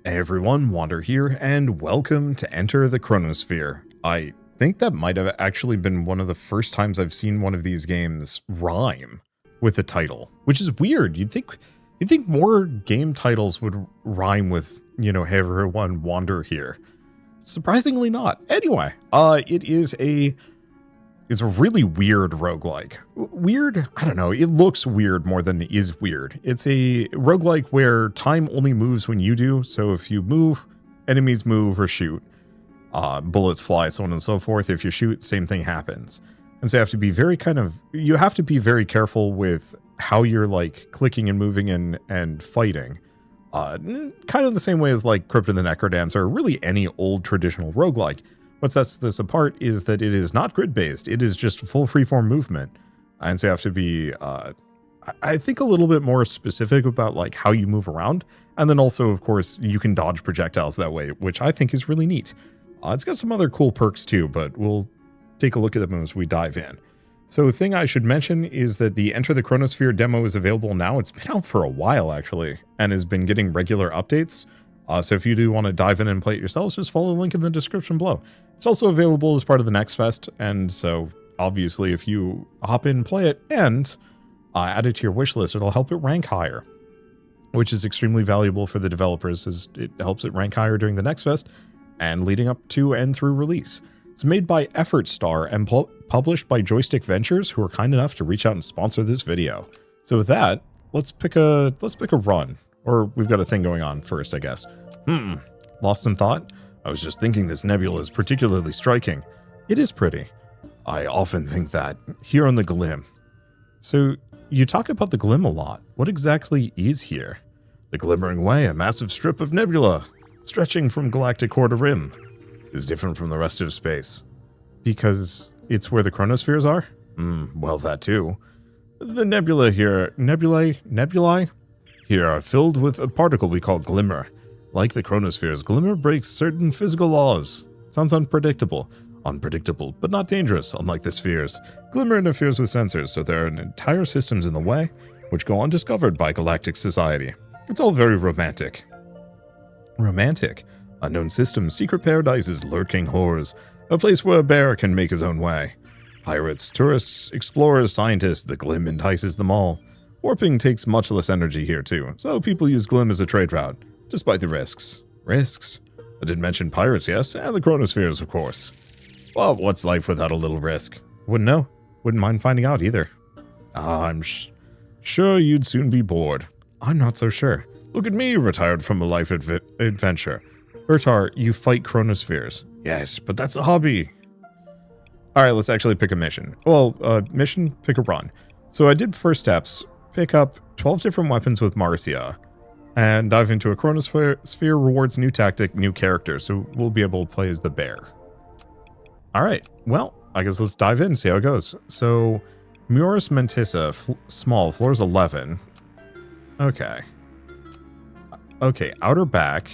Hey everyone, Wander here, and welcome to Enter the Chronosphere. I think that might have actually been one of the first times I've seen one of these games rhyme with a title, which is weird. You'd think more game titles would rhyme with, hey everyone, Wander here. Surprisingly not. Anyway, it's a really weird roguelike. Weird? I don't know. It looks weird more than it is weird. It's a roguelike where time only moves when you do. So if you move, enemies move or shoot. Bullets fly, so on and so forth. If you shoot, same thing happens. And so you have to be very careful with how you're like clicking and moving and fighting. Kind of the same way as like Crypt of the Necrodancer, or really any old traditional roguelike. What sets this apart is that it is not grid-based. It is just full freeform movement. And so you have to be, I think, a little bit more specific about like how you move around. And then also, of course, you can dodge projectiles that way, which I think is really neat. It's got some other cool perks too, but we'll take a look at them as we dive in. So the thing I should mention is that the Enter the Chronosphere demo is available now. It's been out for a while, actually, and has been getting regular updates. So if you do want to dive in and play it yourselves, just follow the link in the description below. It's also available as part of the Next Fest, and so obviously if you hop in and play it and add it to your wish list, it'll help it rank higher, which is extremely valuable for the developers, as it helps it rank higher during the Next Fest and leading up to and through release. It's made by Effort Star and published by Joystick Ventures, who are kind enough to reach out and sponsor this video. So with that, let's pick a run. Or we've got a thing going on first, I guess. Lost in thought? I was just thinking this nebula is particularly striking. It is pretty. I often think that, here on the Glim. So, you talk about the Glim a lot. What exactly is here? The Glimmering Way, a massive strip of nebula, stretching from galactic core to rim, is different from the rest of space. Because it's where the chronospheres are? Well, that too. The nebula here, nebulae? Here are filled with a particle we call glimmer. Like the chronospheres, glimmer breaks certain physical laws. Sounds unpredictable. Unpredictable, but not dangerous, unlike the spheres. Glimmer interferes with sensors, so there are entire systems in the way, which go undiscovered by galactic society. It's all very romantic. Romantic? Unknown systems, secret paradises, lurking horrors. A place where a bear can make his own way. Pirates, tourists, explorers, scientists, the Glim entices them all. Warping takes much less energy here too, so people use Glim as a trade route, despite the risks. Risks? I did mention pirates, yes, and the chronospheres, of course. Well, what's life without a little risk? Wouldn't know. Wouldn't mind finding out either. I'm sure you'd soon be bored. I'm not so sure. Look at me, retired from a life adventure. Urtar, you fight chronospheres. Yes, but that's a hobby. Alright, let's actually pick a mission. Well, mission, pick a run. So I did first steps. Pick up 12 different weapons with Marcia, and dive into a chronosphere. Sphere rewards new tactic, new character, so we'll be able to play as the bear. Alright, well, I guess let's dive in and see how it goes. So, Muris Mentissa, small, floors 11. Okay. Okay, outer back,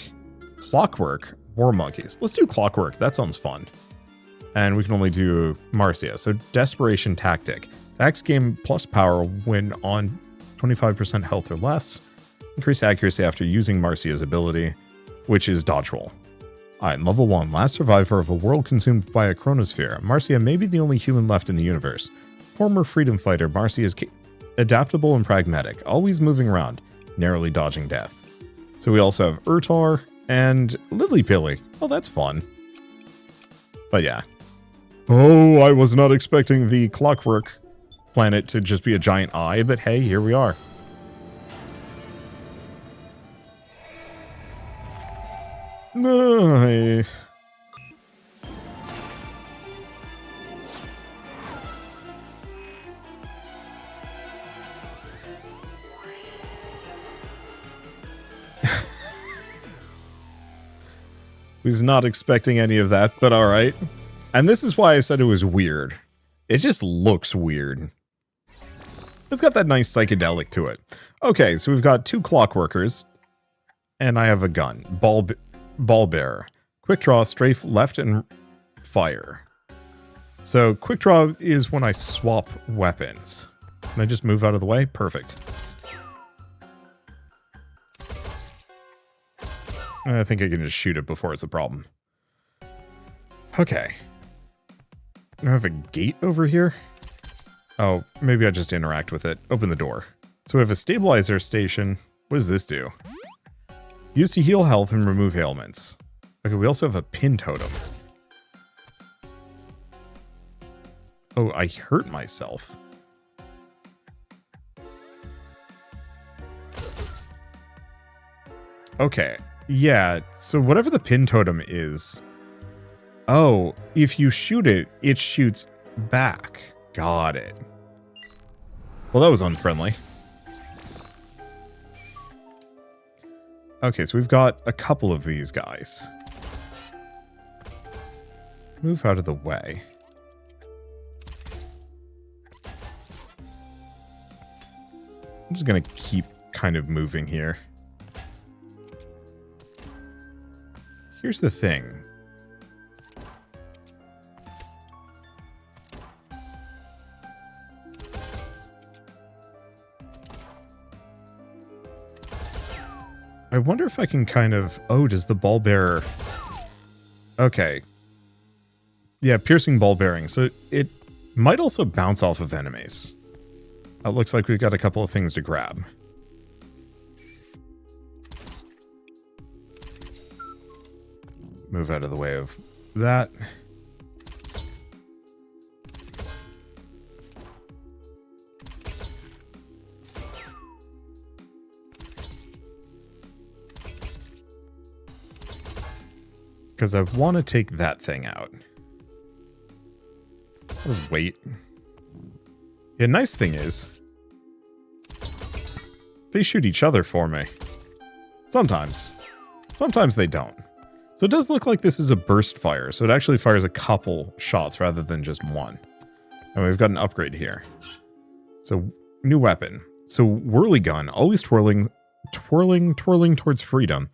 clockwork, war monkeys. Let's do clockwork, that sounds fun. And we can only do Marcia, so desperation tactic. Attacks gain plus power when on 25% health or less. Increase accuracy after using Marcia's ability, which is dodge roll. Alright, level 1. Last survivor of a world consumed by a chronosphere. Marcia may be the only human left in the universe. Former freedom fighter, Marcia is adaptable and pragmatic, always moving around, narrowly dodging death. So we also have Urtar and Lily-Pilly. Oh, that's fun. But yeah. Oh, I was not expecting the clockwork planet to just be a giant eye, but hey, here we are. Nice. Was not expecting any of that, but alright. And this is why I said it was weird. It just looks weird. It's got that nice psychedelic to it. Okay, so we've got 2 clockworkers, and I have a gun. Ball bearer. Quick draw, strafe left, and fire. So quick draw is when I swap weapons. Can I just move out of the way? Perfect. I think I can just shoot it before it's a problem. Okay. Do I have a gate over here? Oh, maybe I just interact with it. Open the door. So we have a stabilizer station. What does this do? Used to heal health and remove ailments. Okay, we also have a pin totem. Oh, I hurt myself. Okay, yeah, so whatever the pin totem is... Oh, if you shoot it, it shoots back. Got it. Well, that was unfriendly. Okay, so we've got a couple of these guys. Move out of the way. I'm just gonna keep kind of moving here. Here's the thing. I wonder if I can kind of... Oh, does the ball bearer... Okay. Yeah, piercing ball bearing. So it might also bounce off of enemies. It looks like we've got a couple of things to grab. Move out of the way of that. Because I want to take that thing out. I'll just wait. The nice thing is, they shoot each other for me. Sometimes. Sometimes they don't. So it does look like this is a burst fire, so it actually fires a couple shots rather than just one. And we've got an upgrade here. So, new weapon. So, whirly gun, always twirling towards freedom.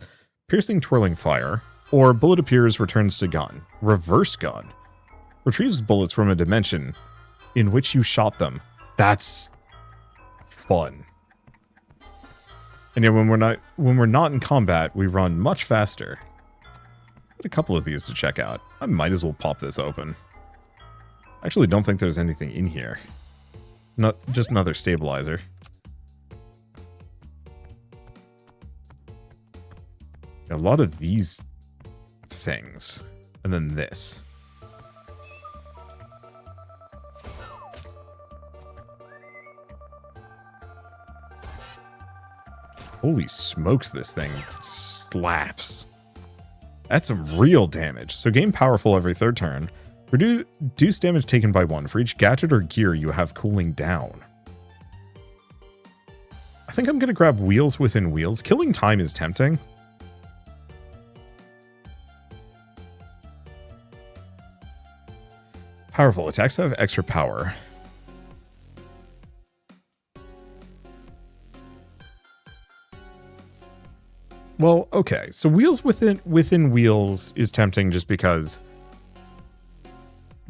Piercing twirling fire. Or bullet appears, returns to gun. Reverse gun. Retrieves bullets from a dimension in which you shot them. That's fun. And yeah, when we're not in combat, we run much faster. Got a couple of these to check out. I might as well pop this open. I actually don't think there's anything in here. Not just another stabilizer. A lot of these things. And then this. Holy smokes, this thing slaps. That's some real damage. So gain powerful every third turn. Reduce damage taken by 1 for each gadget or gear you have cooling down. I think I'm going to grab wheels within wheels. Killing time is tempting. Powerful attacks have extra power. Well, okay. So wheels within wheels is tempting just because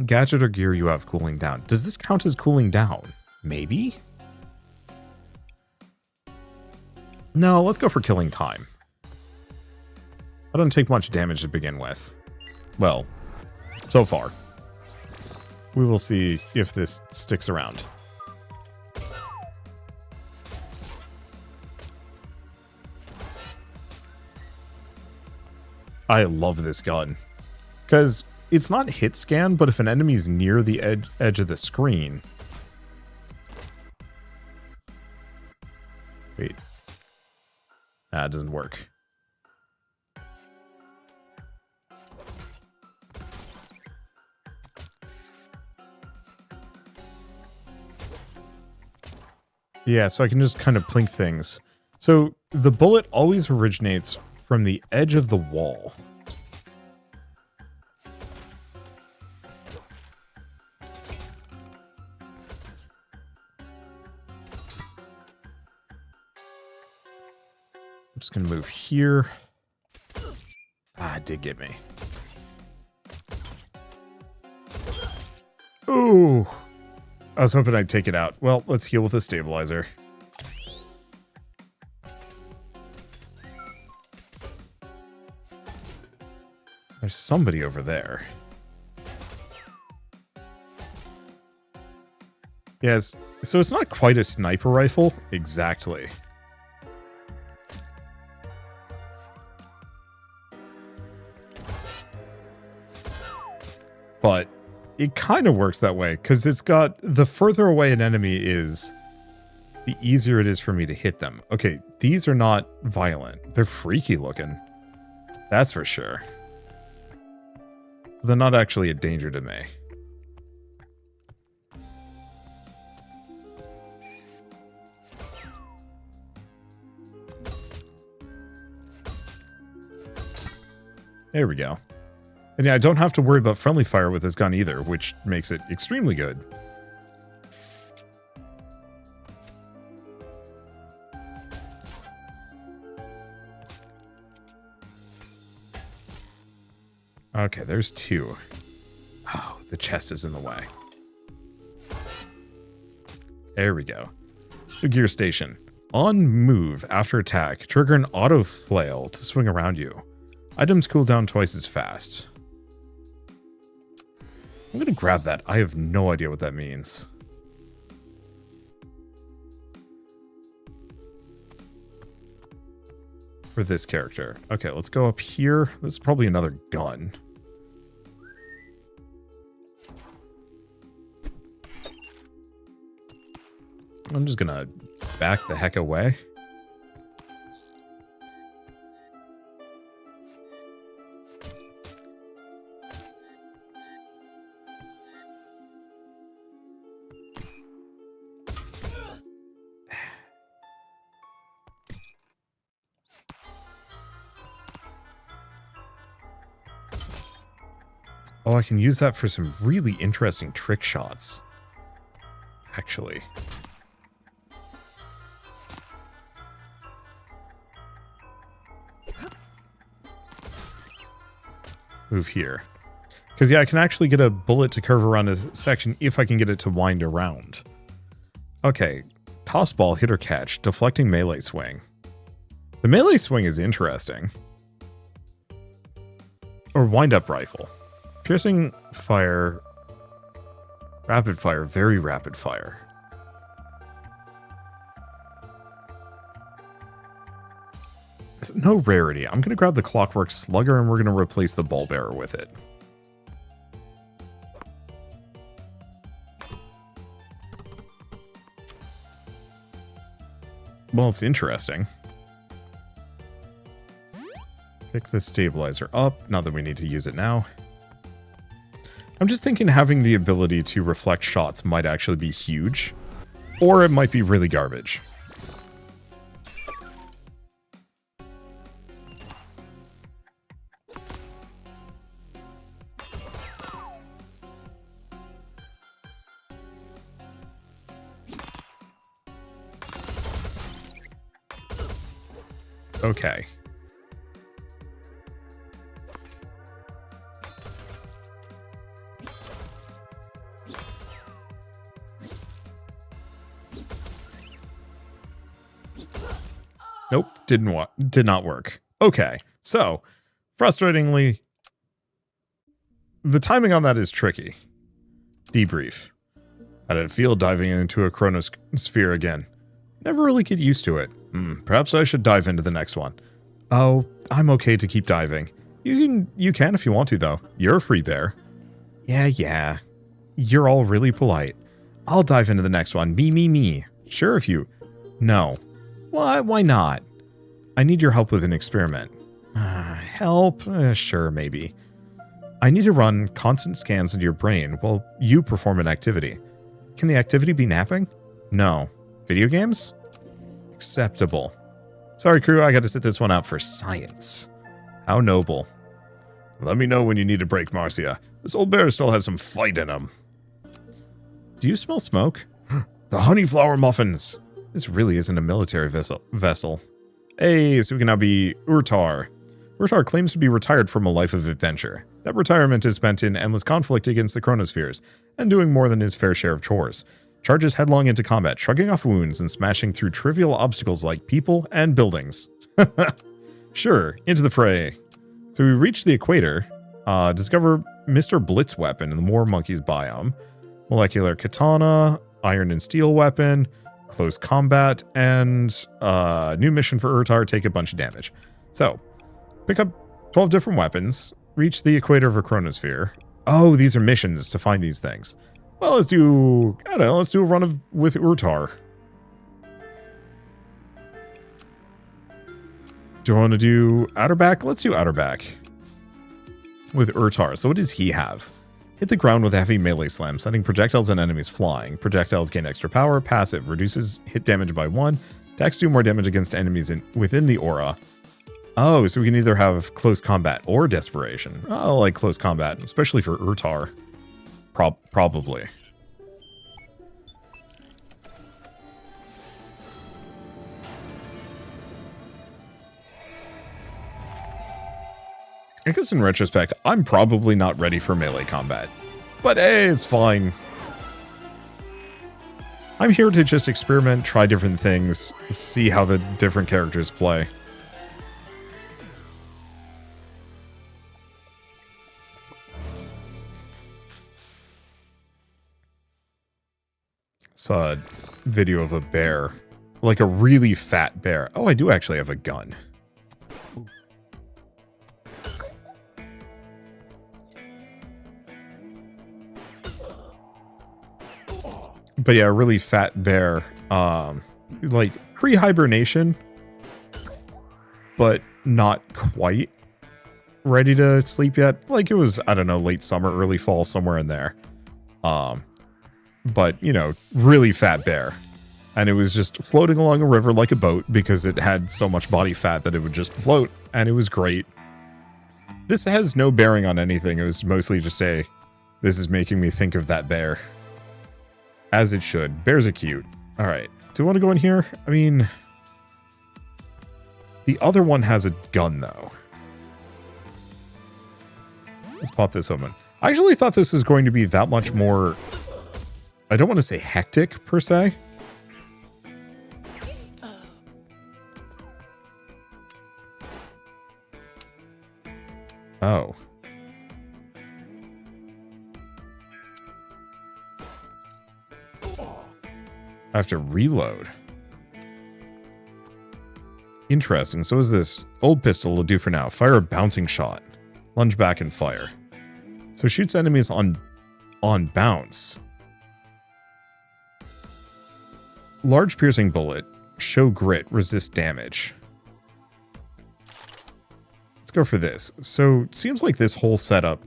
gadget or gear you have cooling down. Does this count as cooling down? Maybe? No, let's go for killing time. I don't take much damage to begin with. Well, so far. We will see if this sticks around. I love this gun. Because it's not hit scan, but if an enemy's near the edge of the screen... Wait. Ah, it doesn't work. Yeah, so I can just kind of plink things. So the bullet always originates from the edge of the wall. I'm just gonna move here. Ah, it did get me. Ooh. I was hoping I'd take it out. Well, let's heal with a stabilizer. There's somebody over there. Yes, so it's not quite a sniper rifle. Exactly. But it kind of works that way, because it's got, the further away an enemy is, the easier it is for me to hit them. Okay, these are not violent. They're freaky looking. That's for sure. They're not actually a danger to me. There we go. And yeah, I don't have to worry about friendly fire with this gun either, which makes it extremely good. Okay, there's two. Oh, the chest is in the way. There we go. The gear station. On move after attack, trigger an auto flail to swing around you. Items cool down twice as fast. I'm gonna grab that. I have no idea what that means. For this character. Okay, let's go up here. This is probably another gun. I'm just gonna back the heck away. Oh, I can use that for some really interesting trick shots. Actually. Move here. Because, yeah, I can actually get a bullet to curve around a section if I can get it to wind around. Okay. Toss ball, hit or catch, deflecting melee swing. The melee swing is interesting. Or wind-up rifle. Piercing fire, rapid fire, very rapid fire. No rarity. I'm going to grab the Clockwork Slugger and we're going to replace the Ball Bearer with it. Well, it's interesting. Pick the stabilizer up, not that we need to use it now. I'm just thinking having the ability to reflect shots might actually be huge. Or it might be really garbage. Okay. Nope, did not work. Okay, so, frustratingly, the timing on that is tricky. Debrief. How did it feel diving into a chronosphere again? Never really get used to it. Perhaps I should dive into the next one. Oh, I'm okay to keep diving. You can if you want to, though. You're a free bear. Yeah. You're all really polite. I'll dive into the next one. Me. Sure if you... No. Why not? I need your help with an experiment. Help? Sure, maybe. I need to run constant scans into your brain while you perform an activity. Can the activity be napping? No. Video games? Acceptable. Sorry, crew, I got to sit this one out for science. How noble. Let me know when you need a break, Marcia. This old bear still has some fight in him. Do you smell smoke? The honeyflower muffins! This really isn't a military vessel. Hey, so we can now be Urtar. Urtar claims to be retired from a life of adventure. That retirement is spent in endless conflict against the chronospheres, and doing more than his fair share of chores. Charges headlong into combat, shrugging off wounds and smashing through trivial obstacles like people and buildings. Sure, into the fray. So we reach the equator. Discover Mr. Blitz weapon in the War Monkeys biome. Molecular katana, iron and steel weapon, close combat, and new mission for Urtar, take a bunch of damage. So, pick up 12 different weapons, reach the equator of a chronosphere. Oh, these are missions to find these things. Well, let's do, I don't know, let's do a run with Urtar. Do I want to do Outer Back? Let's do Outer Back with Urtar. So what does he have? Hit the ground with a heavy melee slam, sending projectiles and enemies flying. Projectiles gain extra power. Passive reduces hit damage by 1. Attacks do more damage against enemies within the aura. Oh, so we can either have close combat or desperation. I like close combat, especially for Urtar. Probably. I guess in retrospect, I'm probably not ready for melee combat. But hey, it's fine. I'm here to just experiment, try different things, see how the different characters play. Saw a video of a bear. Like a really fat bear. Oh, I do actually have a gun. But yeah, a really fat bear, like pre-hibernation, but not quite ready to sleep yet. Like it was, I don't know, late summer, early fall, somewhere in there. But, you know, really fat bear. And it was just floating along a river like a boat because it had so much body fat that it would just float. And it was great. This has no bearing on anything. It was mostly just this is making me think of that bear. As it should. Bears are cute. Alright. Do I want to go in here? I mean, the other one has a gun, though. Let's pop this open. I actually thought this was going to be that much more, I don't want to say hectic, per se. Oh. I have to reload. Interesting. So is this old pistol will do for now. Fire a bouncing shot. Lunge back and fire. So it shoots enemies on bounce. Large piercing bullet. Show grit. Resist damage. Let's go for this. So it seems like this whole setup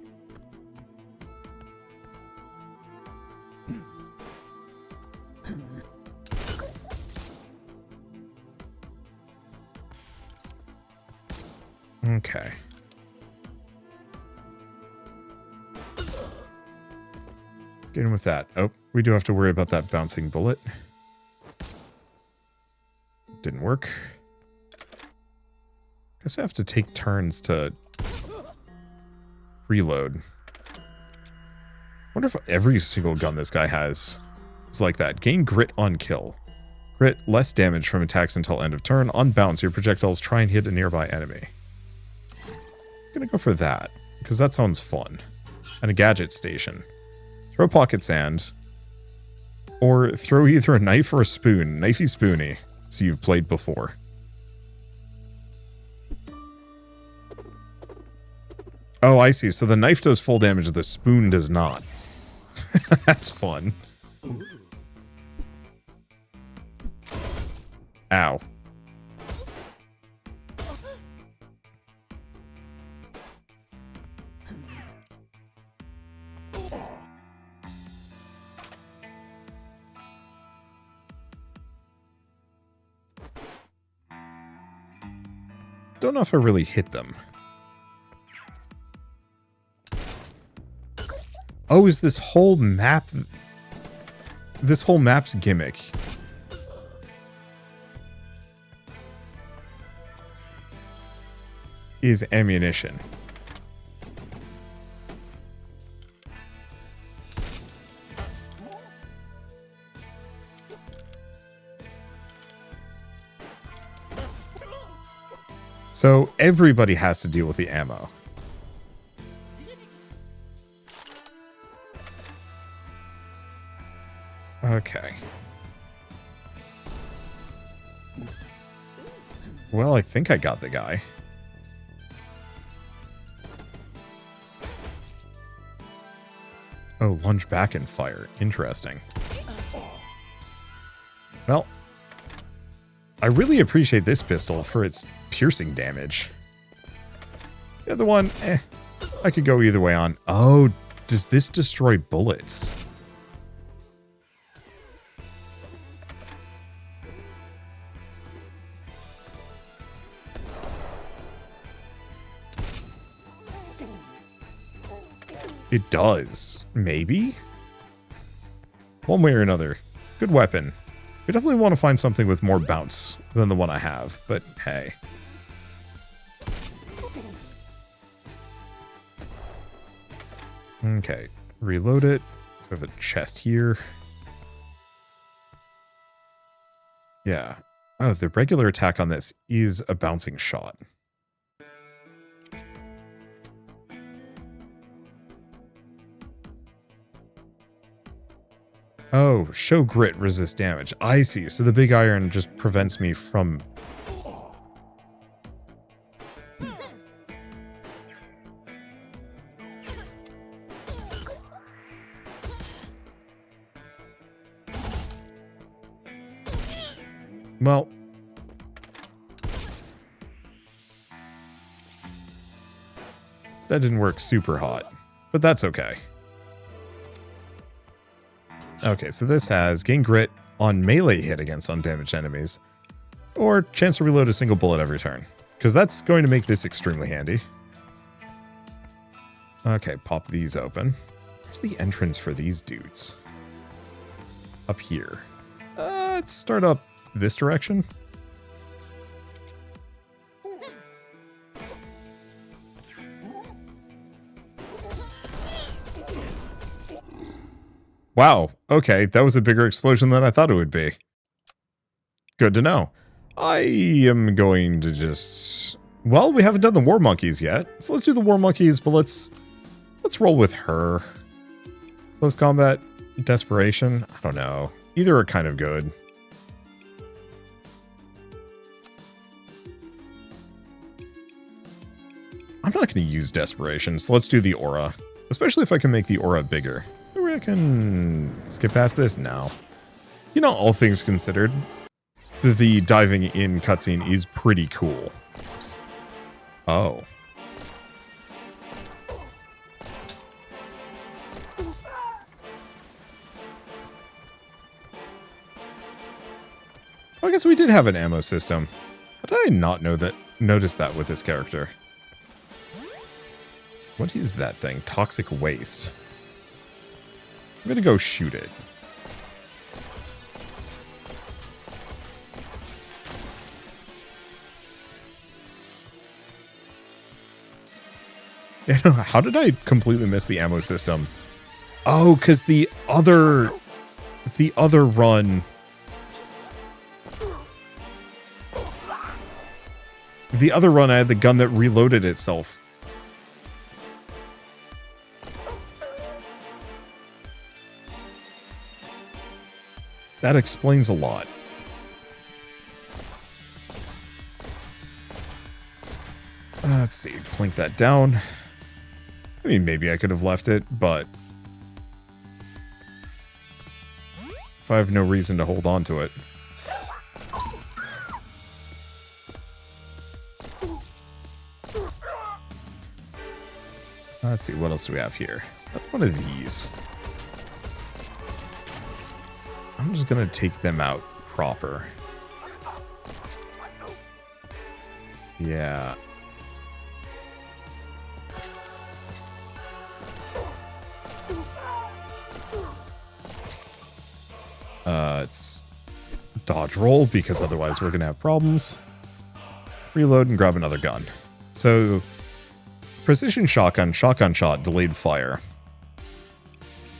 okay. Get in with that. Oh, we do have to worry about that bouncing bullet. Didn't work. Guess I have to take turns to reload. Wonder if every single gun this guy has is like that. Gain grit on kill. Grit, less damage from attacks until end of turn. On bounce, your projectiles try and hit a nearby enemy. I'm gonna go for that, because that sounds fun. And a gadget station. Throw pocket sand. Or throw either a knife or a spoon. Knifey spoony. So you've played before. Oh, I see. So the knife does full damage, the spoon does not. That's fun. Ow. Don't know if I really hit them. Oh, is this whole map... This whole map's gimmick is ammunition. So everybody has to deal with the ammo. Okay. Well, I think I got the guy. Oh, lunge back and fire. Interesting. Well, I really appreciate this pistol for its piercing damage. The other one, I could go either way on. Oh, does this destroy bullets? It does. Maybe? One way or another. Good weapon. We definitely want to find something with more bounce than the one I have, but hey. Okay. Reload it. We have a chest here. Yeah. Oh, the regular attack on this is a bouncing shot. Oh, show grit, resist damage. I see. So the big iron just prevents me from... Well... That didn't work super hot, but that's okay. Okay, so this has gain grit on melee hit against undamaged enemies, or chance to reload a single bullet every turn, because that's going to make this extremely handy. Okay, pop these open. Where's the entrance for these dudes? Up here. Let's start up this direction. Wow, okay, that was a bigger explosion than I thought it would be. Good to know. I am going to just... Well, we haven't done the War Monkeys yet, so let's do the War Monkeys, but let's roll with her. Close combat, desperation, I don't know. Either are kind of good. I'm not going to use desperation, so let's do the aura. Especially if I can make the aura bigger. I can skip past this now. You know, all things considered, the diving in cutscene is pretty cool. Oh. I guess we did have an ammo system. How did I not notice that with this character? What is that thing? Toxic waste. I'm gonna go shoot it. Yeah, no, how did I completely miss the ammo system? Oh, because the other run... The other run, I had the gun that reloaded itself. That explains a lot. Let's see, plink that down. I mean, maybe I could have left it, but if I have no reason to hold on to it. Let's see, what else do we have here? Another one of these. I'm just gonna take them out proper. Yeah. It's dodge roll, because otherwise we're gonna have problems. Reload and grab another gun. So, precision shotgun, shotgun shot, delayed fire.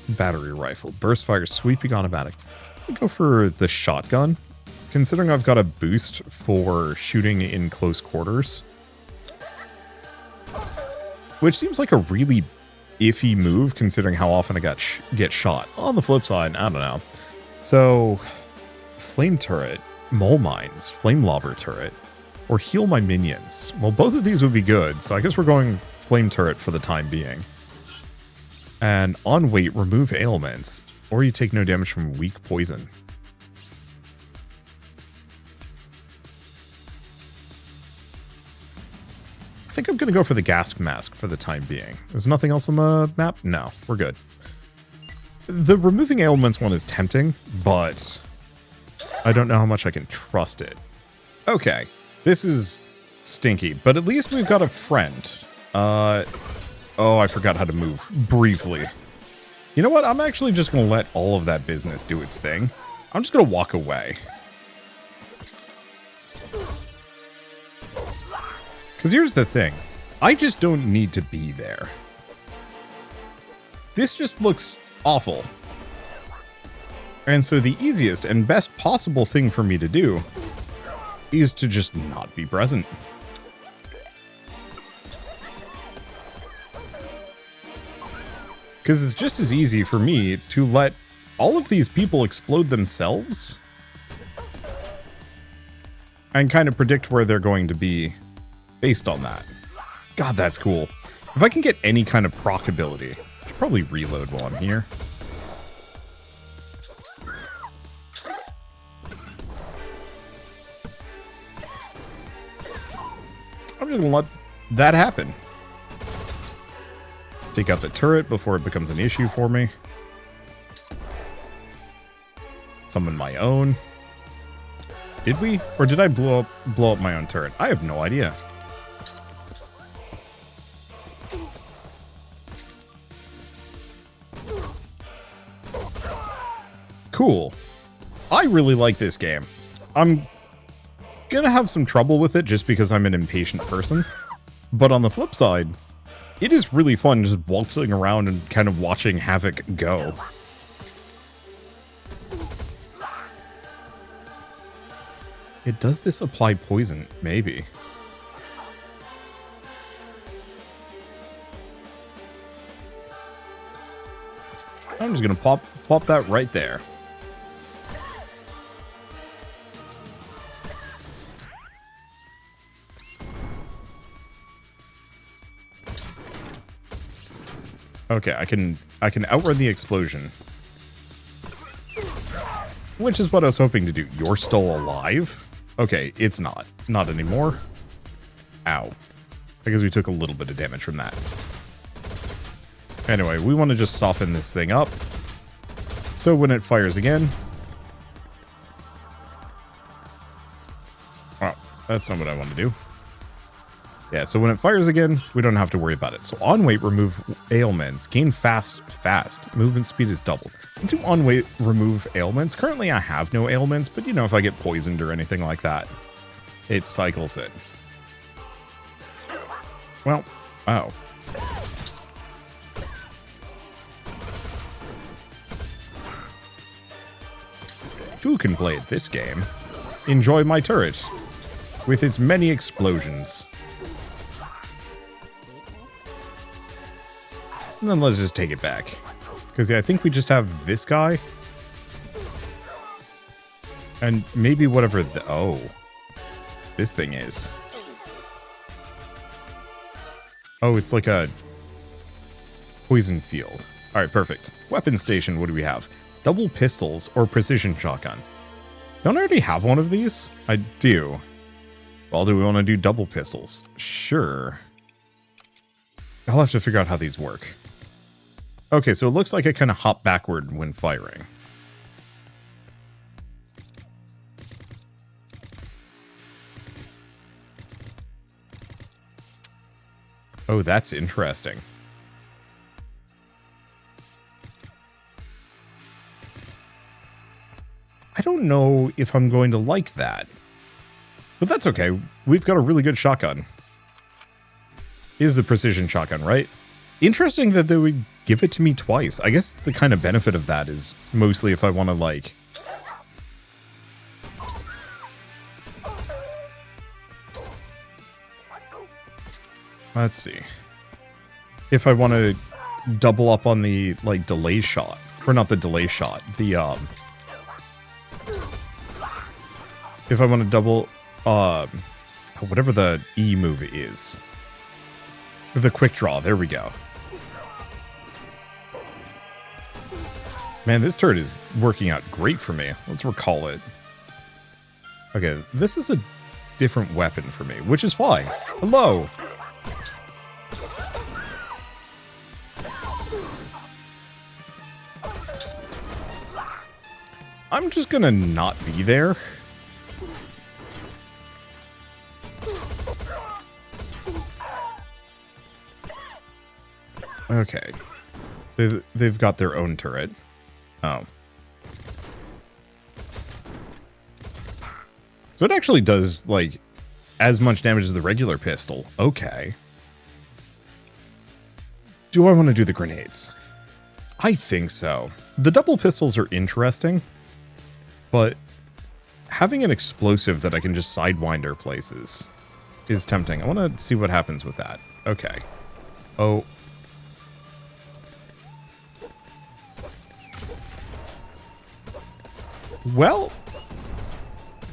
Battery rifle, burst fire, sweeping automatic. I'll go for the shotgun, considering I've got a boost for shooting in close quarters. Which seems like a really iffy move, considering how often I get shot. On the flip side, I don't know. So, flame turret, mole mines, flame lobber turret, or heal my minions. Well, both of these would be good, so I guess we're going flame turret for the time being. And on weight, remove ailments, or you take no damage from weak poison. I think I'm going to go for the gas mask for the time being. There's nothing else on the map? No, we're good. The removing ailments one is tempting, but I don't know how much I can trust it. Okay, this is stinky, but at least we've got a friend. Oh, I forgot how to move briefly. You know what? I'm actually just going to let all of that business do its thing. I'm just going to walk away. Because here's the thing. I just don't need to be there. This just looks awful. And so the easiest and best possible thing for me to do is to just not be present. Because it's just as easy for me to let all of these people explode themselves and kind of predict where they're going to be based on that. God, that's cool. If I can get any kind of proc ability, I should probably reload while I'm here. I'm just gonna let that happen. Take out the turret before it becomes an issue for me. Summon my own. Did we? Or did I blow up my own turret? I have no idea. Cool. I really like this game. I'm gonna have some trouble with it just because I'm an impatient person. But on the flip side, it is really fun just waltzing around and kind of watching Havoc go. Does this apply poison? Maybe. I'm just gonna plop that right there. Okay, I can outrun the explosion. Which is what I was hoping to do. You're still alive? Okay, it's not. Not anymore. Ow. I guess we took a little bit of damage from that. Anyway, we want to just soften this thing up. So when it fires again... Oh, that's not what I want to do. Yeah, so when it fires again, we don't have to worry about it. So on weight, remove ailments. Gain fast. Movement speed is doubled. Let's do on weight, remove ailments. Currently, I have no ailments, but you know, if I get poisoned or anything like that, it cycles it. Well, oh. Who can play at this game? Enjoy my turret with its many explosions. And then let's just take it back. Because yeah, I think we just have this guy. And maybe whatever the... Oh. This thing is. Oh, it's like a poison field. Alright, perfect. Weapon station, what do we have? Double pistols or precision shotgun. Don't I already have one of these? I do. Well, do we want to do double pistols? Sure. I'll have to figure out how these work. Okay, so it looks like I kind of hop backward when firing. Oh, that's interesting. I don't know if I'm going to like that. But that's okay. We've got a really good shotgun. Is the precision shotgun, right? Interesting that they would give it to me twice. I guess the kind of benefit of that is mostly if I want to, like... Let's see. If I want to double up on the, like, delay shot. Or not the delay shot. The, if I want to double, whatever the E move is. The quick draw, there we go. Man, this turret is working out great for me. Let's recall it. Okay, this is a different weapon for me, which is fine. Hello! I'm just gonna not be there. Okay. They've got their own turret. Oh. So it actually does, like, as much damage as the regular pistol. Okay. Do I want to do the grenades? I think so. The double pistols are interesting, but having an explosive that I can just sidewinder places is tempting. I want to see what happens with that. Okay. Oh. Well,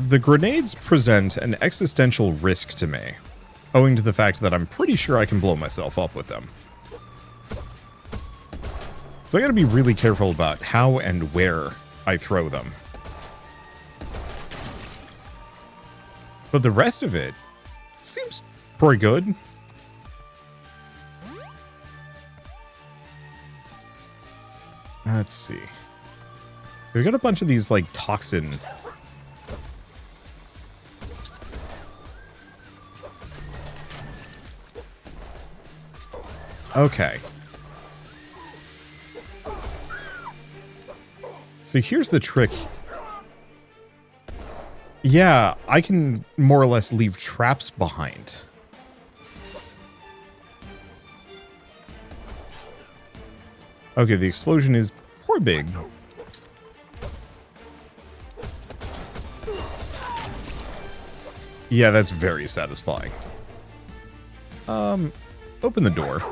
the grenades present an existential risk to me, owing to the fact that I'm pretty sure I can blow myself up with them. So I gotta be really careful about how and where I throw them. But the rest of it seems pretty good. Let's see. We've got a bunch of these, like, toxin. Okay. So here's the trick. Yeah, I can more or less leave traps behind. Okay, the explosion is poor big. Yeah, that's very satisfying. Open the door.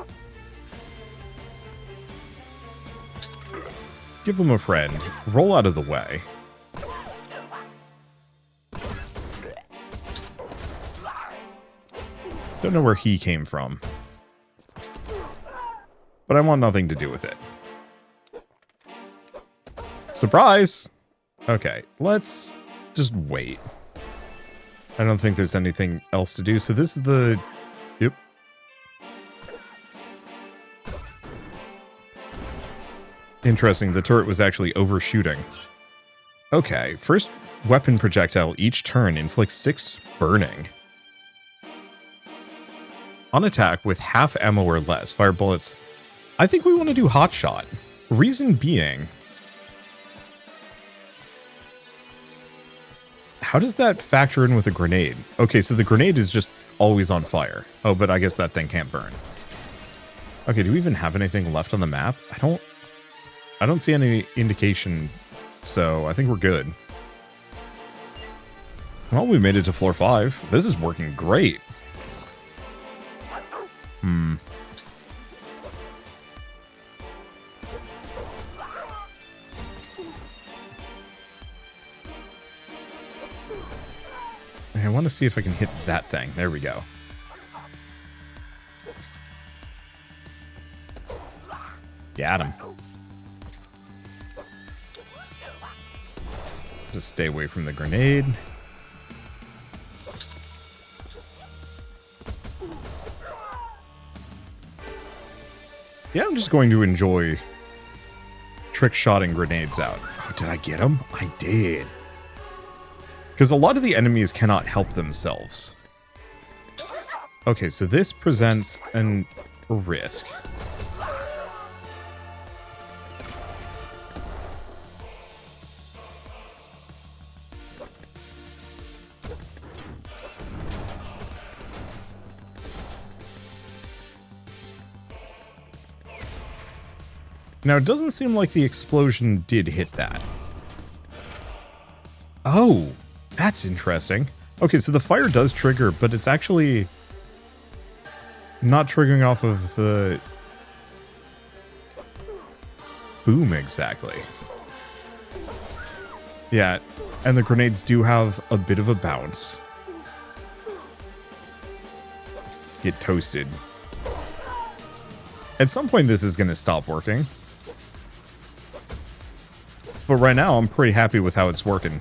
Give him a friend. Roll out of the way. Don't know where he came from. But I want nothing to do with it. Surprise! Okay, let's just wait. I don't think there's anything else to do. So this is the... Yep. Interesting, the turret was actually overshooting. Okay, first weapon projectile each turn inflicts 6 burning. On attack with half ammo or less, fire bullets. I think we want to do hot shot. Reason being... How does that factor in with a grenade? Okay, so the grenade is just always on fire. Oh, but I guess that thing can't burn. Okay, do we even have anything left on the map? I don't see any indication, so I think we're good. Well, we made it to floor 5. This is working great. I want to see if I can hit that thing. There we go. Got him. Just stay away from the grenade. Yeah, I'm just going to enjoy trick-shotting grenades out. Oh, did I get him? I did. Because a lot of the enemies cannot help themselves. Okay, so this presents a risk. Now, it doesn't seem like the explosion did hit that. Oh, that's interesting. Okay, so the fire does trigger, but it's actually not triggering off of the boom exactly. Yeah, And the grenades do have a bit of a bounce. Get toasted. At some point, this is going to stop working. But right now, I'm pretty happy with how it's working.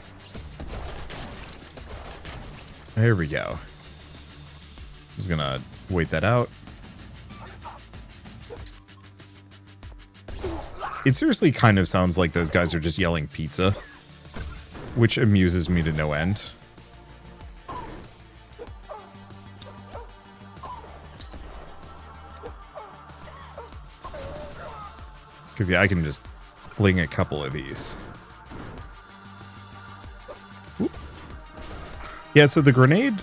There we go. Just going to wait that out. It seriously kind of sounds like those guys are just yelling pizza, which amuses me to no end. Because, yeah, I can just fling a couple of these. Oop. Yeah, so the grenade,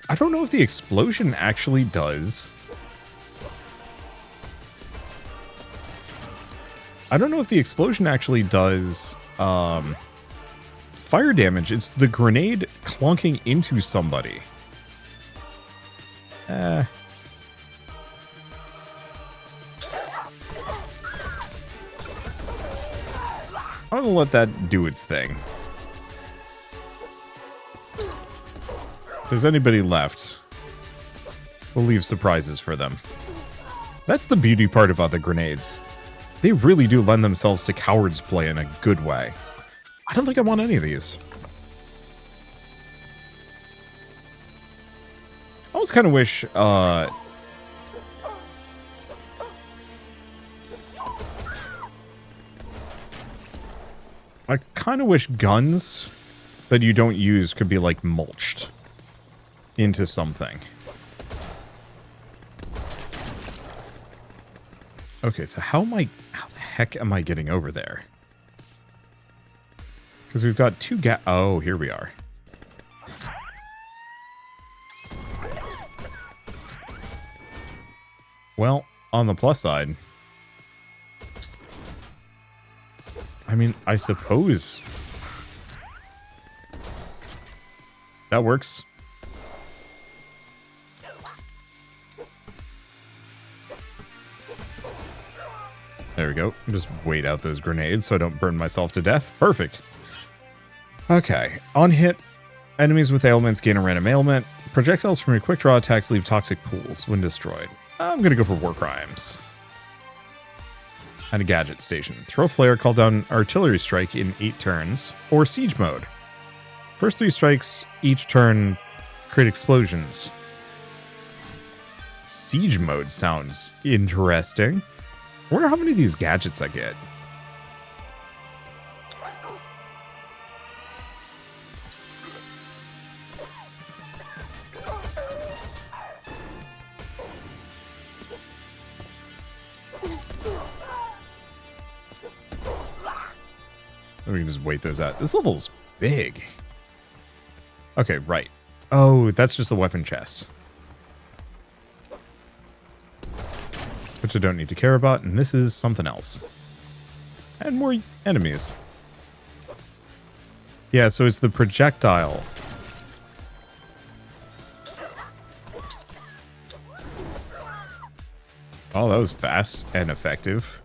I don't know if the explosion actually does. I don't know if the explosion actually does fire damage. It's the grenade clunking into somebody. I'm gonna let that do its thing. If there's anybody left, we'll leave surprises for them. That's the beauty part about the grenades. They really do lend themselves to cowards play in a good way. I don't think I want any of these. I almost kind of wish, I kind of wish guns that you don't use could be, like, mulched into something. Okay, so how the heck am I getting over there? Because we've got two oh, here we are. Well, on the plus side, I mean, I suppose that works. There we go. Just wait out those grenades so I don't burn myself to death. Perfect. Okay. On hit, enemies with ailments gain a random ailment. Projectiles from your quick draw attacks leave toxic pools when destroyed. I'm going to go for war crimes. And a gadget station. Throw flare, call down artillery strike in 8 turns. Or siege mode. First 3 strikes each turn create explosions. Siege mode sounds interesting. I wonder how many of these gadgets I get. We can just wait those out. This level's big. Okay, right. Oh, that's just the weapon chest. Which I don't need to care about, and this is something else. And more enemies. Yeah, so it's the projectile. Oh, that was fast and effective.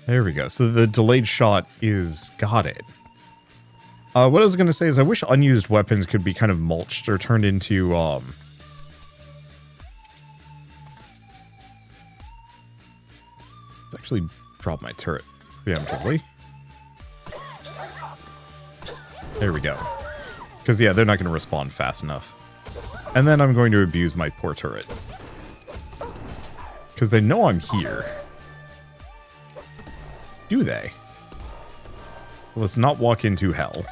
There we go. So the delayed shot is got it. What I was going to say is I wish unused weapons could be kind of mulched or turned into, Let's actually drop my turret preemptively. There we go. Because, yeah, they're not going to respond fast enough. And then I'm going to abuse my poor turret. Because they know I'm here. Do they? Let's not walk into hell.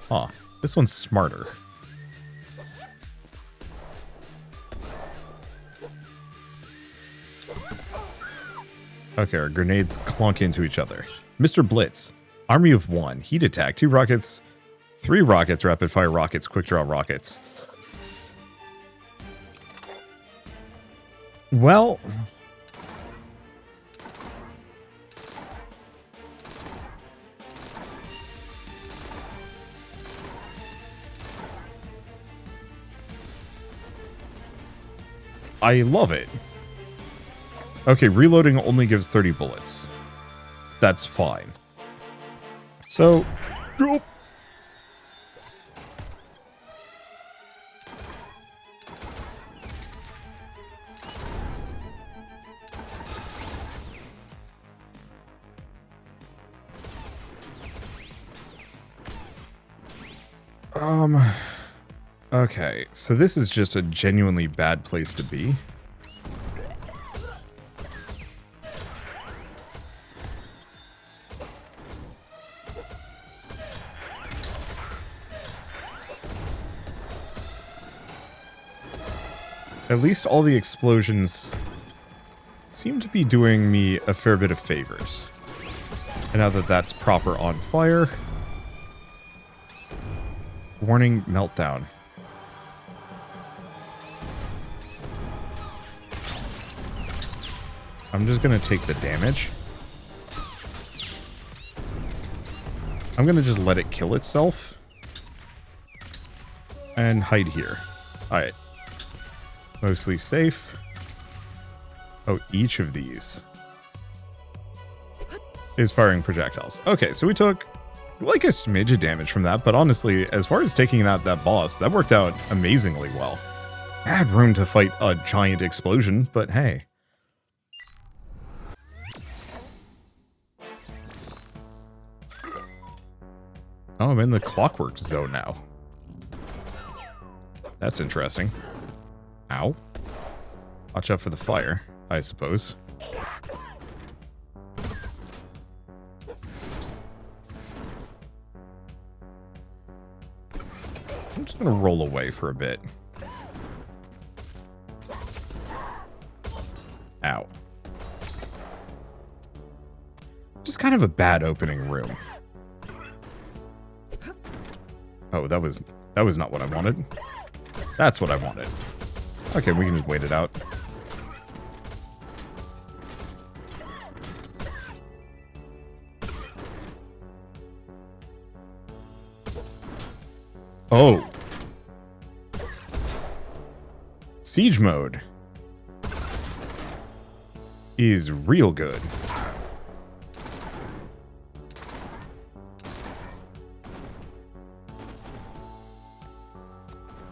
Huh. This one's smarter. Okay, our grenades clunk into each other. Mr. Blitz. Army of 1. Heat attack. 2 rockets. 3 rockets. Rapid fire rockets. Quick draw rockets. Well... I love it. Okay, reloading only gives 30 bullets. That's fine. So, okay, so this is just a genuinely bad place to be. At least all the explosions seem to be doing me a fair bit of favors. And now that that's proper on fire... Warning, meltdown. I'm just gonna take the damage. I'm gonna just let it kill itself. And hide here. Alright. Mostly safe. Oh, each of these is firing projectiles. Okay, so we took like a smidge of damage from that, but honestly, as far as taking out that boss, that worked out amazingly well. I had room to fight a giant explosion, but hey. Oh, I'm in the clockwork zone now. That's interesting. Ow. Watch out for the fire, I suppose. I'm just gonna roll away for a bit. Ow. Just kind of a bad opening room. Oh, that was not what I wanted. That's what I wanted. Okay, we can just wait it out. Oh. Siege mode is real good.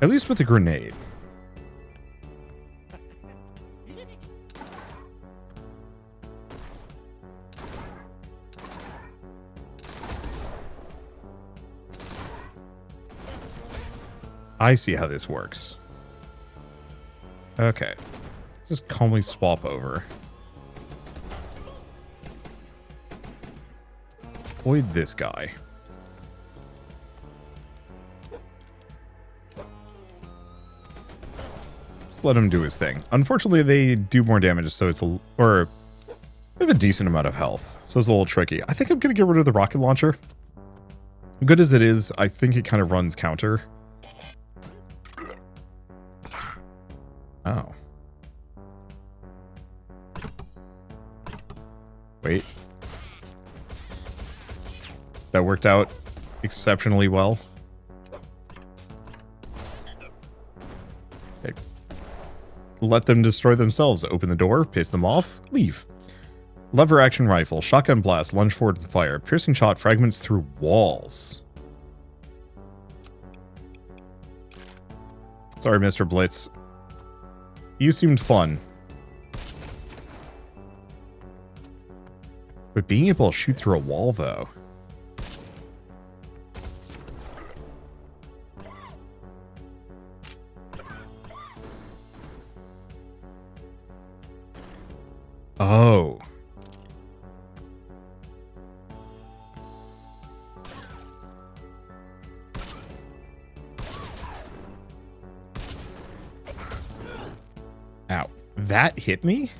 At least with a grenade. I see how this works. Okay. Just calmly swap over. Avoid this guy. Just let him do his thing. Unfortunately, they do more damage, so it's a... or... they have a decent amount of health, so it's a little tricky. I think I'm gonna get rid of the rocket launcher. Good as it is, I think it kind of runs counter. Oh. Wait. That worked out exceptionally well. Okay. Let them destroy themselves. Open the door, piss them off, leave. Lever action rifle, shotgun blast, lunge forward and fire. Piercing shot, fragments through walls. Sorry, Mr. Blitz. You seemed fun. But being able to shoot through a wall, though. Oh. Ow. That hit me?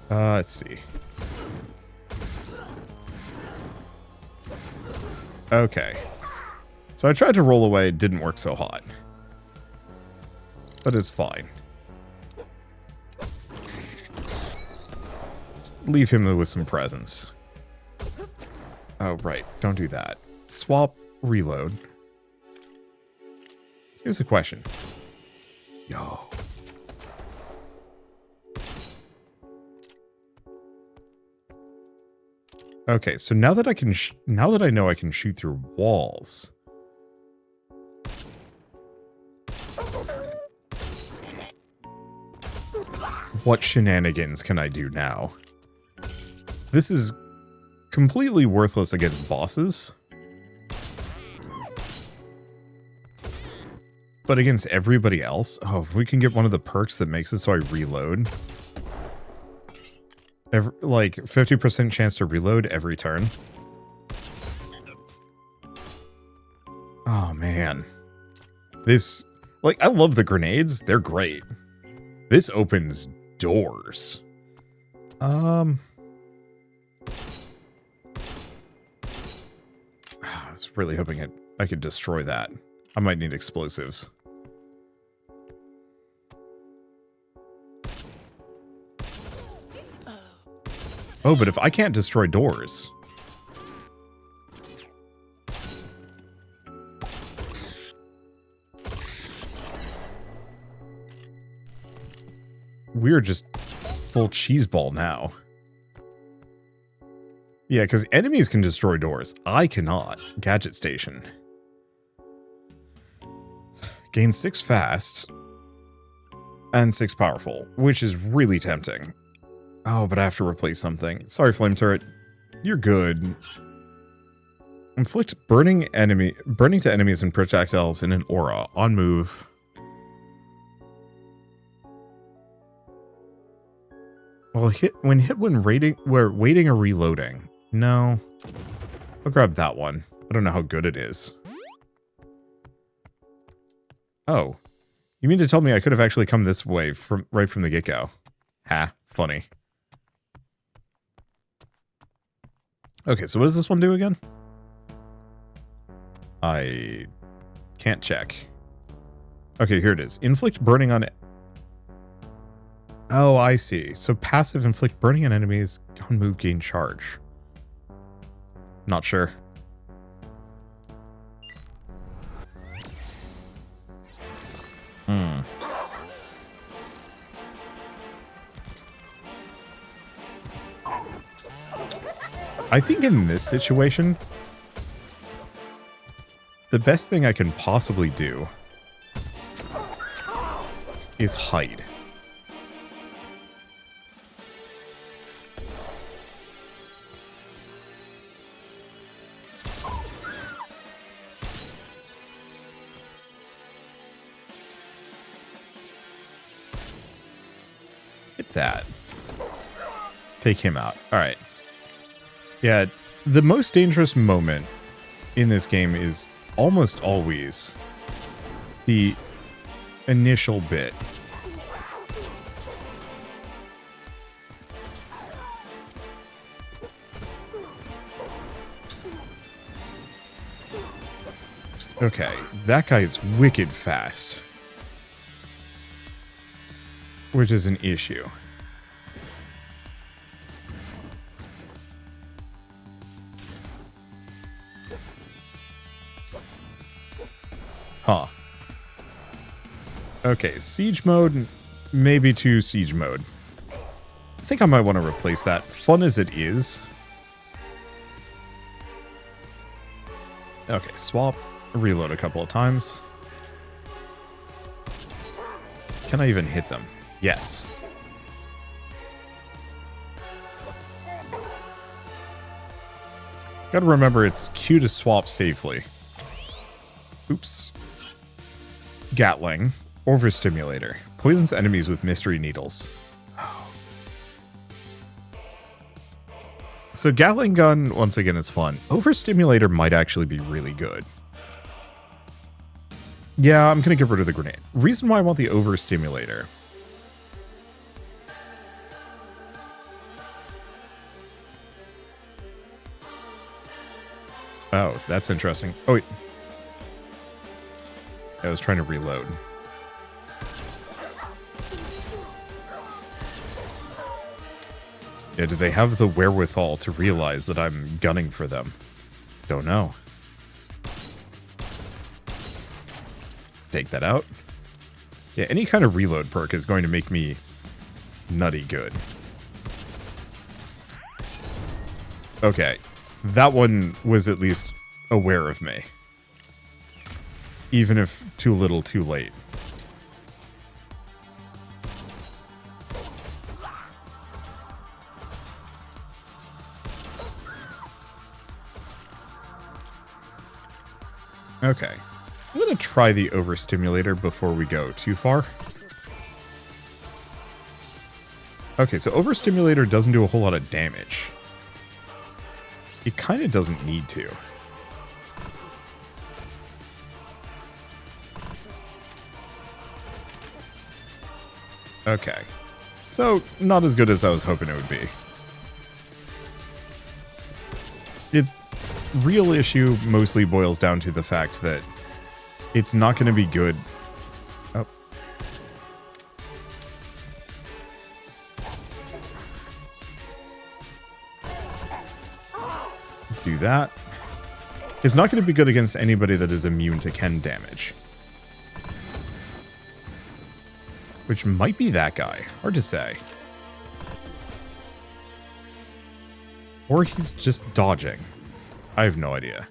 Let's see. Okay. So I tried to roll away, it didn't work so hot. But it's fine. Just leave him with some presents. Oh, right. Don't do that. swap, reload. Here's a question. Yo. Okay, so now that I can, now that I know I can shoot through walls. What shenanigans can I do now? This is completely worthless against bosses. But against everybody else, oh, if we can get one of the perks that makes it so I reload. Like 50% chance to reload every turn. Oh man. This, like, I love the grenades. They're great. This opens doors. I was really hoping I could destroy that. I might need explosives. Oh, but if I can't destroy doors... We're just full cheeseball now. Yeah, because enemies can destroy doors. I cannot. Gadget station. Gain 6 fast. And 6 powerful, which is really tempting. Oh, but I have to replace something. Sorry, Flame Turret. You're good. Inflict burning to enemies and projectiles in an aura. On move. Well, when waiting or reloading. No. I'll grab that one. I don't know how good it is. Oh. You mean to tell me I could have actually come this way right from the get-go? Ha. Funny. Okay, so what does this one do again? I can't check. Okay, here it is. Inflict burning on... Oh, I see. So passive inflict burning on enemies on move gain charge. Not sure. I think in this situation, the best thing I can possibly do is hide. Hit that. Take him out. All right. Yeah, the most dangerous moment in this game is almost always the initial bit. Okay, that guy is wicked fast, which is an issue. Huh. Okay, siege mode, maybe to siege mode. I think I might want to replace that. Fun as it is. Okay, swap, reload a couple of times. Can I even hit them? Yes. Gotta remember it's Q to swap safely. Oops. Gatling. Overstimulator. Poisons enemies with mystery needles. So Gatling gun, once again, is fun. Overstimulator might actually be really good. Yeah, I'm gonna get rid of the grenade. Reason why I want the overstimulator. Oh, that's interesting. Oh, wait. I was trying to reload. Yeah, do they have the wherewithal to realize that I'm gunning for them? Don't know. Take that out. Yeah, any kind of reload perk is going to make me nutty good. Okay, that one was at least aware of me. Even if too little, too late. Okay. I'm going to try the overstimulator before we go too far. Okay, so overstimulator doesn't do a whole lot of damage. It kind of doesn't need to. Okay. So, not as good as I was hoping it would be. Its real issue mostly boils down to the fact that it's not going to be good. Oh. Do that. It's not going to be good against anybody that is immune to Ken damage. Which might be that guy. Hard to say. Or he's just dodging. I have no idea.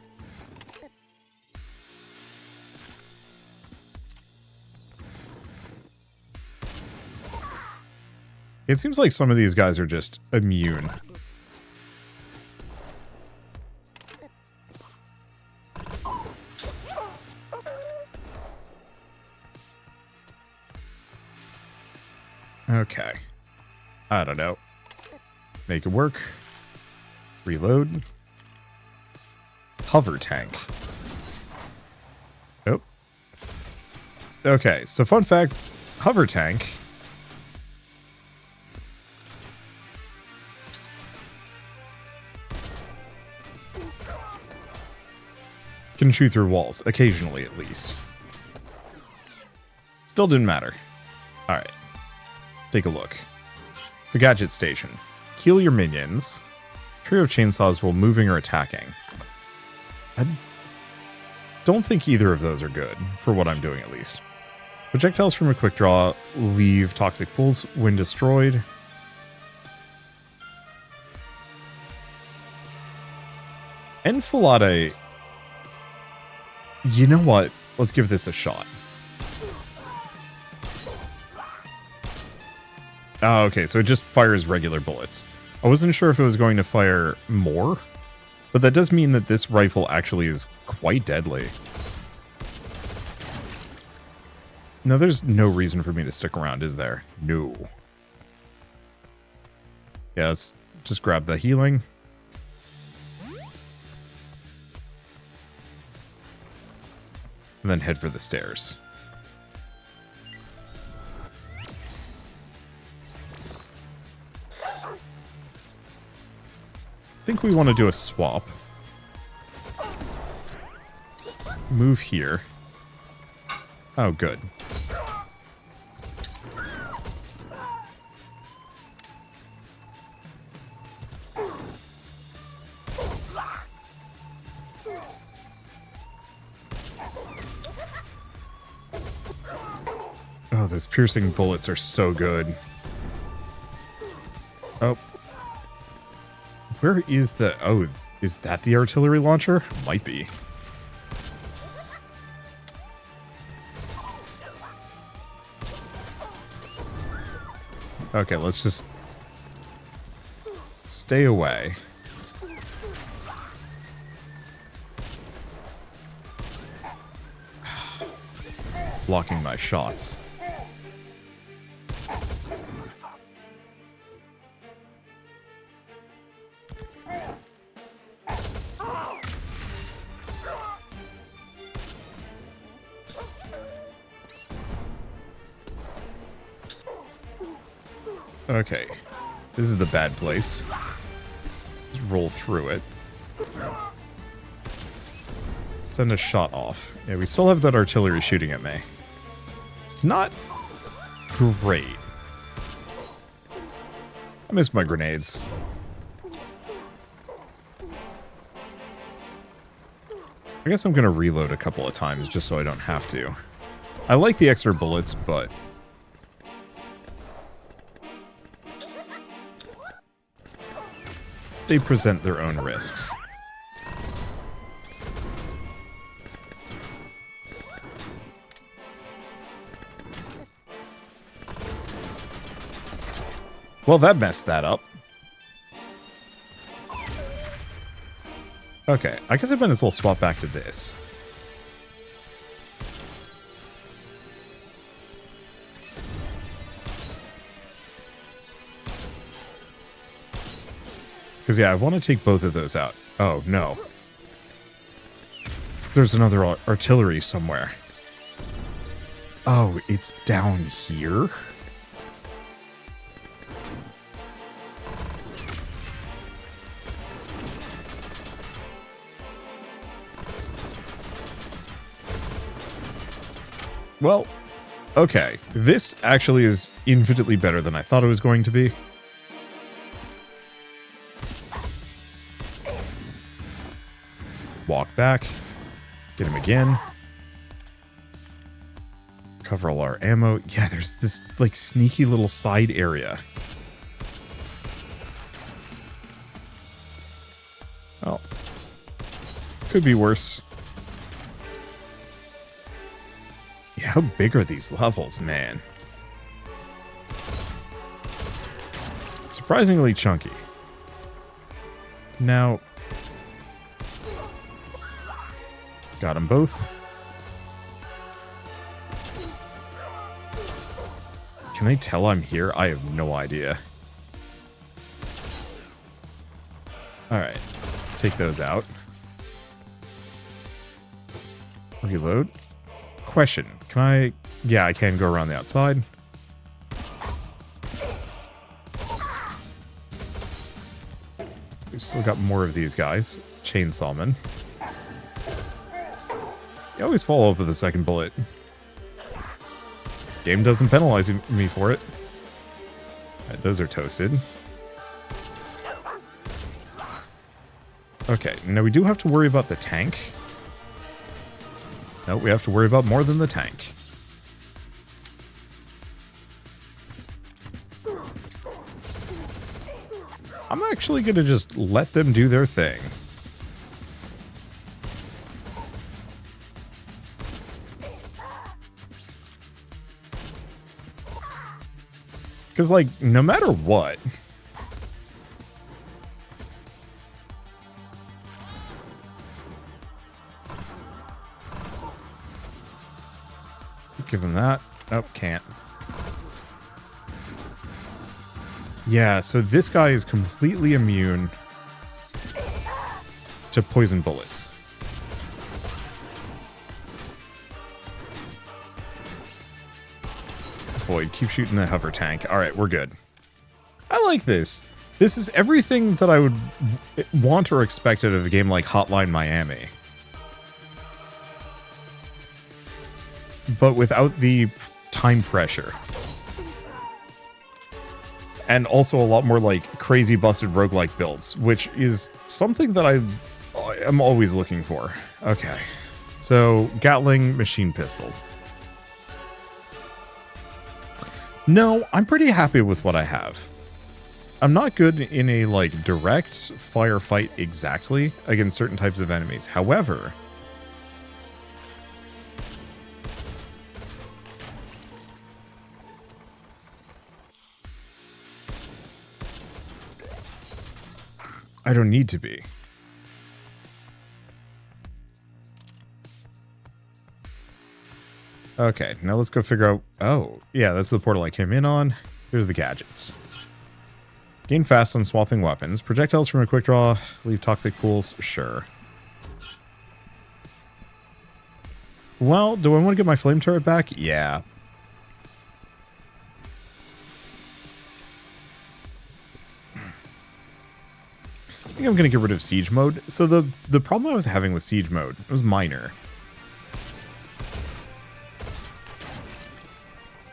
It seems like some of these guys are just immune. Okay. I don't know. Make it work. Reload. Hover tank. Oh. Okay, so fun fact, hover tank can shoot through walls, occasionally at least. Still didn't matter. Alright. Take a look. So gadget station. Heal your minions. Trio of chainsaws while moving or attacking. I don't think either of those are good, for what I'm doing at least. Projectiles from a quick draw leave toxic pools when destroyed. Enfilade. You know what? Let's give this a shot. Oh, okay, so it just fires regular bullets. I wasn't sure if it was going to fire more, but that does mean that this rifle actually is quite deadly. Now, there's no reason for me to stick around, is there? No. Yeah, let's just grab the healing. And then head for the stairs. I think we want to do a swap. Move here. Oh, good. Oh, those piercing bullets are so good. Oh. Where is the... Oh, is that the artillery launcher? Might be. Okay, let's just... stay away. Blocking my shots. Okay, this is the bad place. Just roll through it. Send a shot off. Yeah, we still have that artillery shooting at me. It's not great. I miss my grenades. I guess I'm gonna reload a couple of times just so I don't have to. I like the extra bullets, but they present their own risks. Well, that messed that up. Okay, I guess I might as well swap back to this. Because, yeah, I want to take both of those out. Oh, no. There's another artillery somewhere. Oh, it's down here? Well, okay. This actually is infinitely better than I thought it was going to be. Walk back. Get him again. Cover all our ammo. Yeah, there's this, like, sneaky little side area. Oh. Could be worse. Yeah, how big are these levels, man? Surprisingly chunky. Now, got them both. Can they tell I'm here? I have no idea. Alright. Take those out. Reload. Question. Can I... Yeah, I can go around the outside. We still got more of these guys. Chainsawmen. You always follow up with a second bullet. Game doesn't penalize me for it. Alright, those are toasted. Okay, now we do have to worry about the tank. No, we have to worry about more than the tank. I'm actually going to just let them do their thing. Because, like, no matter what... Give him that. Nope, can't. Yeah, so this guy is completely immune to poison bullets. Void, keep shooting the hover tank. Alright, we're good. I like this. This is everything that I would want or expect out of a game like Hotline Miami. But without the time pressure. And also a lot more, like, crazy busted roguelike builds, which is something that I am always looking for. Okay. So, Gatling machine pistol. No, I'm pretty happy with what I have. I'm not good in a, like, direct firefight exactly against certain types of enemies. However... I don't need to be. Okay, now let's go figure out... Oh, yeah, that's the portal I came in on. Here's the gadgets. Gain fast on swapping weapons. Projectiles from a quick draw. Leave toxic pools. Sure. Well, do I want to get my flame turret back? Yeah. I think I'm going to get rid of siege mode. So the problem I was having with siege mode, it was minor.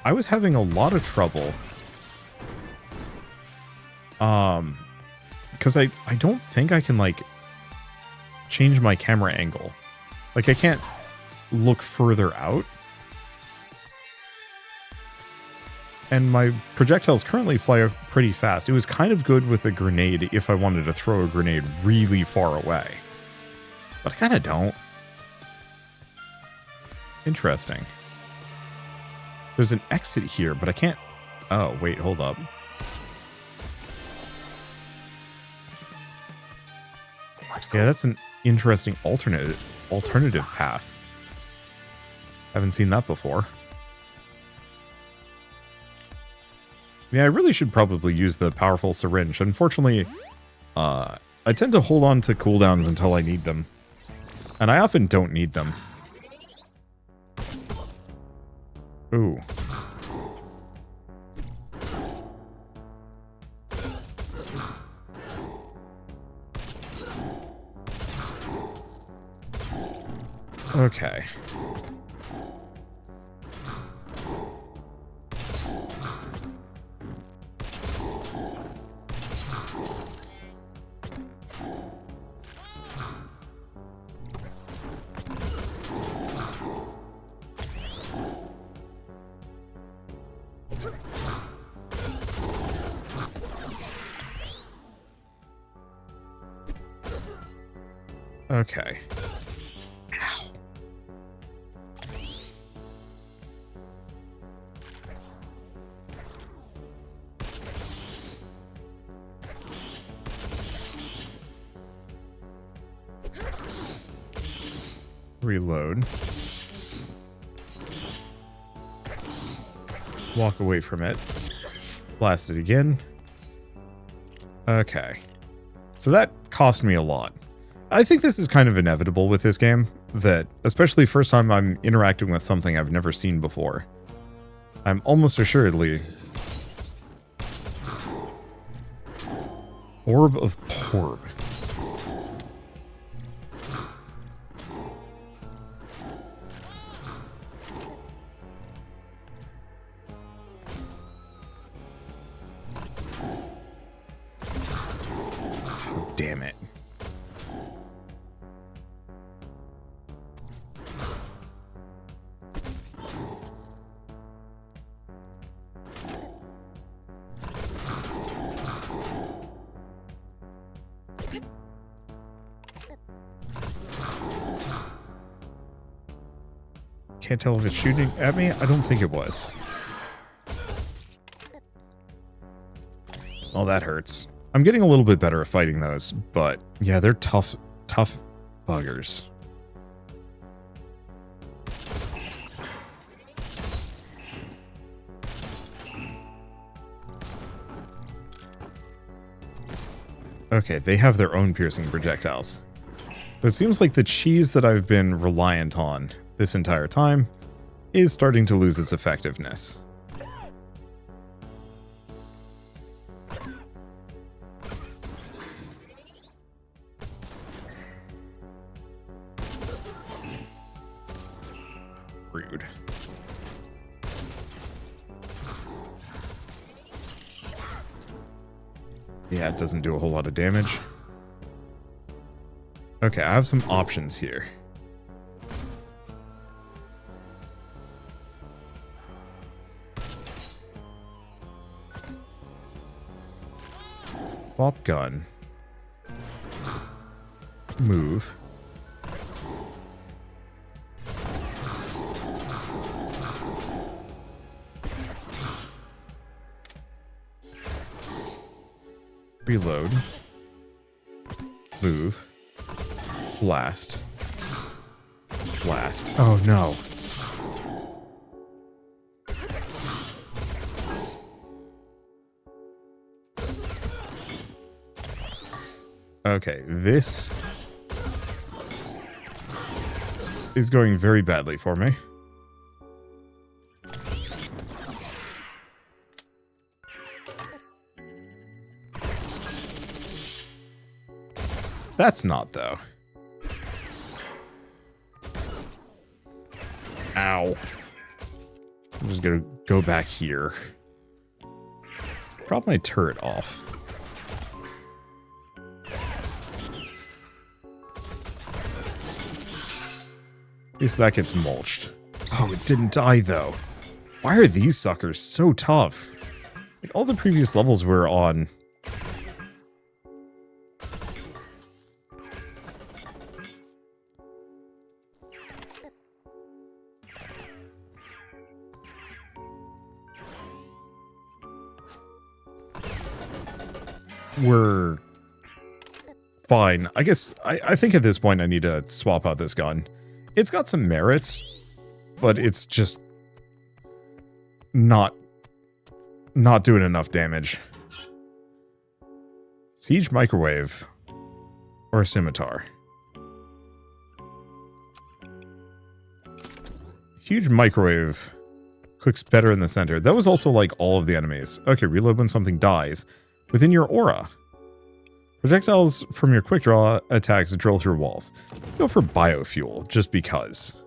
I was having a lot of trouble. Because I don't think I can, like, change my camera angle. Like, I can't look further out. and my projectiles currently fly pretty fast. It was kind of good with a grenade if I wanted to throw a grenade really far away. But I kind of don't. Interesting. There's an exit here, but I can't... Oh, wait, hold up. Yeah, that's an interesting alternative path. Haven't seen that before. Yeah, I really should probably use the powerful syringe. Unfortunately, I tend to hold on to cooldowns until I need them. And I often don't need them. Ooh. Okay. Okay. Ow. Reload. Walk away from it. Blast it again. Okay. So that cost me a lot. I think this is kind of inevitable with this game, that especially first time I'm interacting with something I've never seen before. I'm almost assuredly... Orb of Porb. Oh, damn it. Can't tell if it's shooting at me. I don't think it was. Oh, that hurts. I'm getting a little bit better at fighting those, but yeah, they're tough buggers. Okay, they have their own piercing projectiles. So it seems like the cheese that I've been reliant on this entire time is starting to lose its effectiveness. Rude. Yeah, it doesn't do a whole lot of damage. Okay, I have some options here. Swap gun. Move. Reload. Move. Blast. Blast. Oh no. Okay, this is going very badly for me. That's not, though. Ow. I'm just gonna go back here. Drop my turret off. At least that gets mulched. Oh, it didn't die, though. Why are these suckers so tough? Like, all the previous levels we're on. We're fine. I guess, I think at this point I need to swap out this gun. It's got some merits, but it's just not doing enough damage. Siege microwave or scimitar. Huge microwave cooks better in the center. That was also like all of the enemies. Okay, reload when something dies. Within your aura. Projectiles from your quick draw attacks drill through walls. Go for biofuel, just because.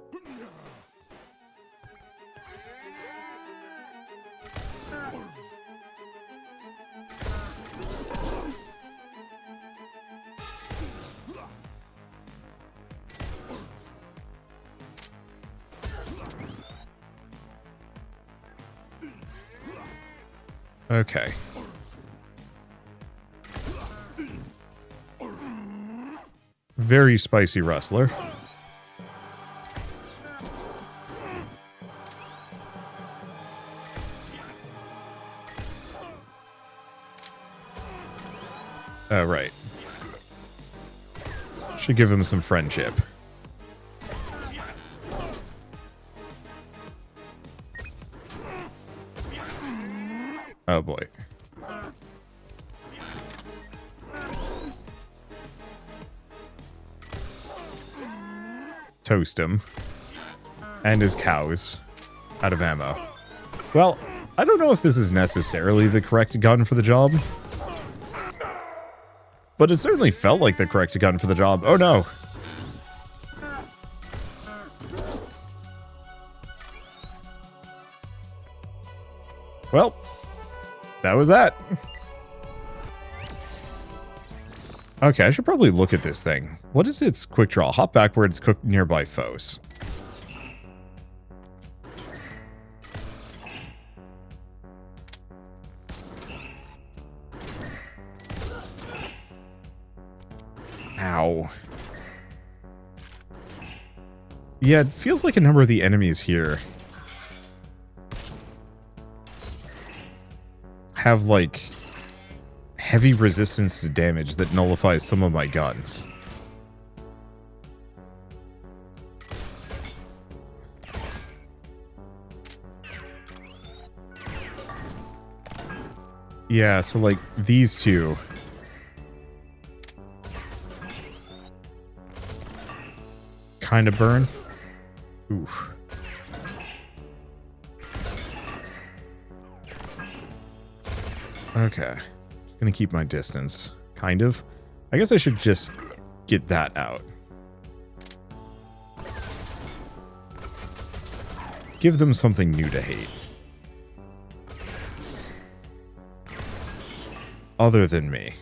Okay. Very spicy wrestler. Oh, right. Should give him some friendship. Oh boy. Toast him. And his cows. Out of ammo. Well, I don't know if this is necessarily the correct gun for the job. But it certainly felt like the correct gun for the job. Oh no. Well, that was that. Okay, I should probably look at this thing. What is its quick draw? Hop backwards, cook nearby foes. Ow. Yeah, it feels like a number of the enemies here have, like, heavy resistance to damage that nullifies some of my guns. Yeah, so, like, these two. Kind of burn. Oof. Okay. Just gonna keep my distance. Kind of. I guess I should just get that out. Give them something new to hate. Other than me.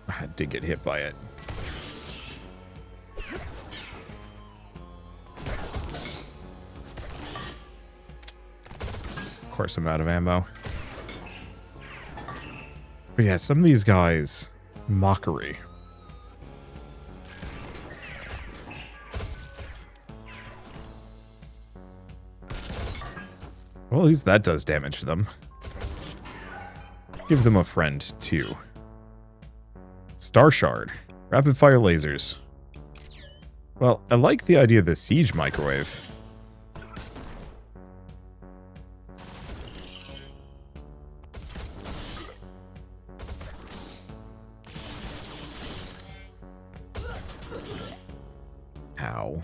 I did get hit by it. Of course I'm out of ammo. But yeah, some of these guys, mockery. Well, at least that does damage to them. Give them a friend, too. Star Shard. Rapid fire lasers. Well, I like the idea of the siege microwave. Ow.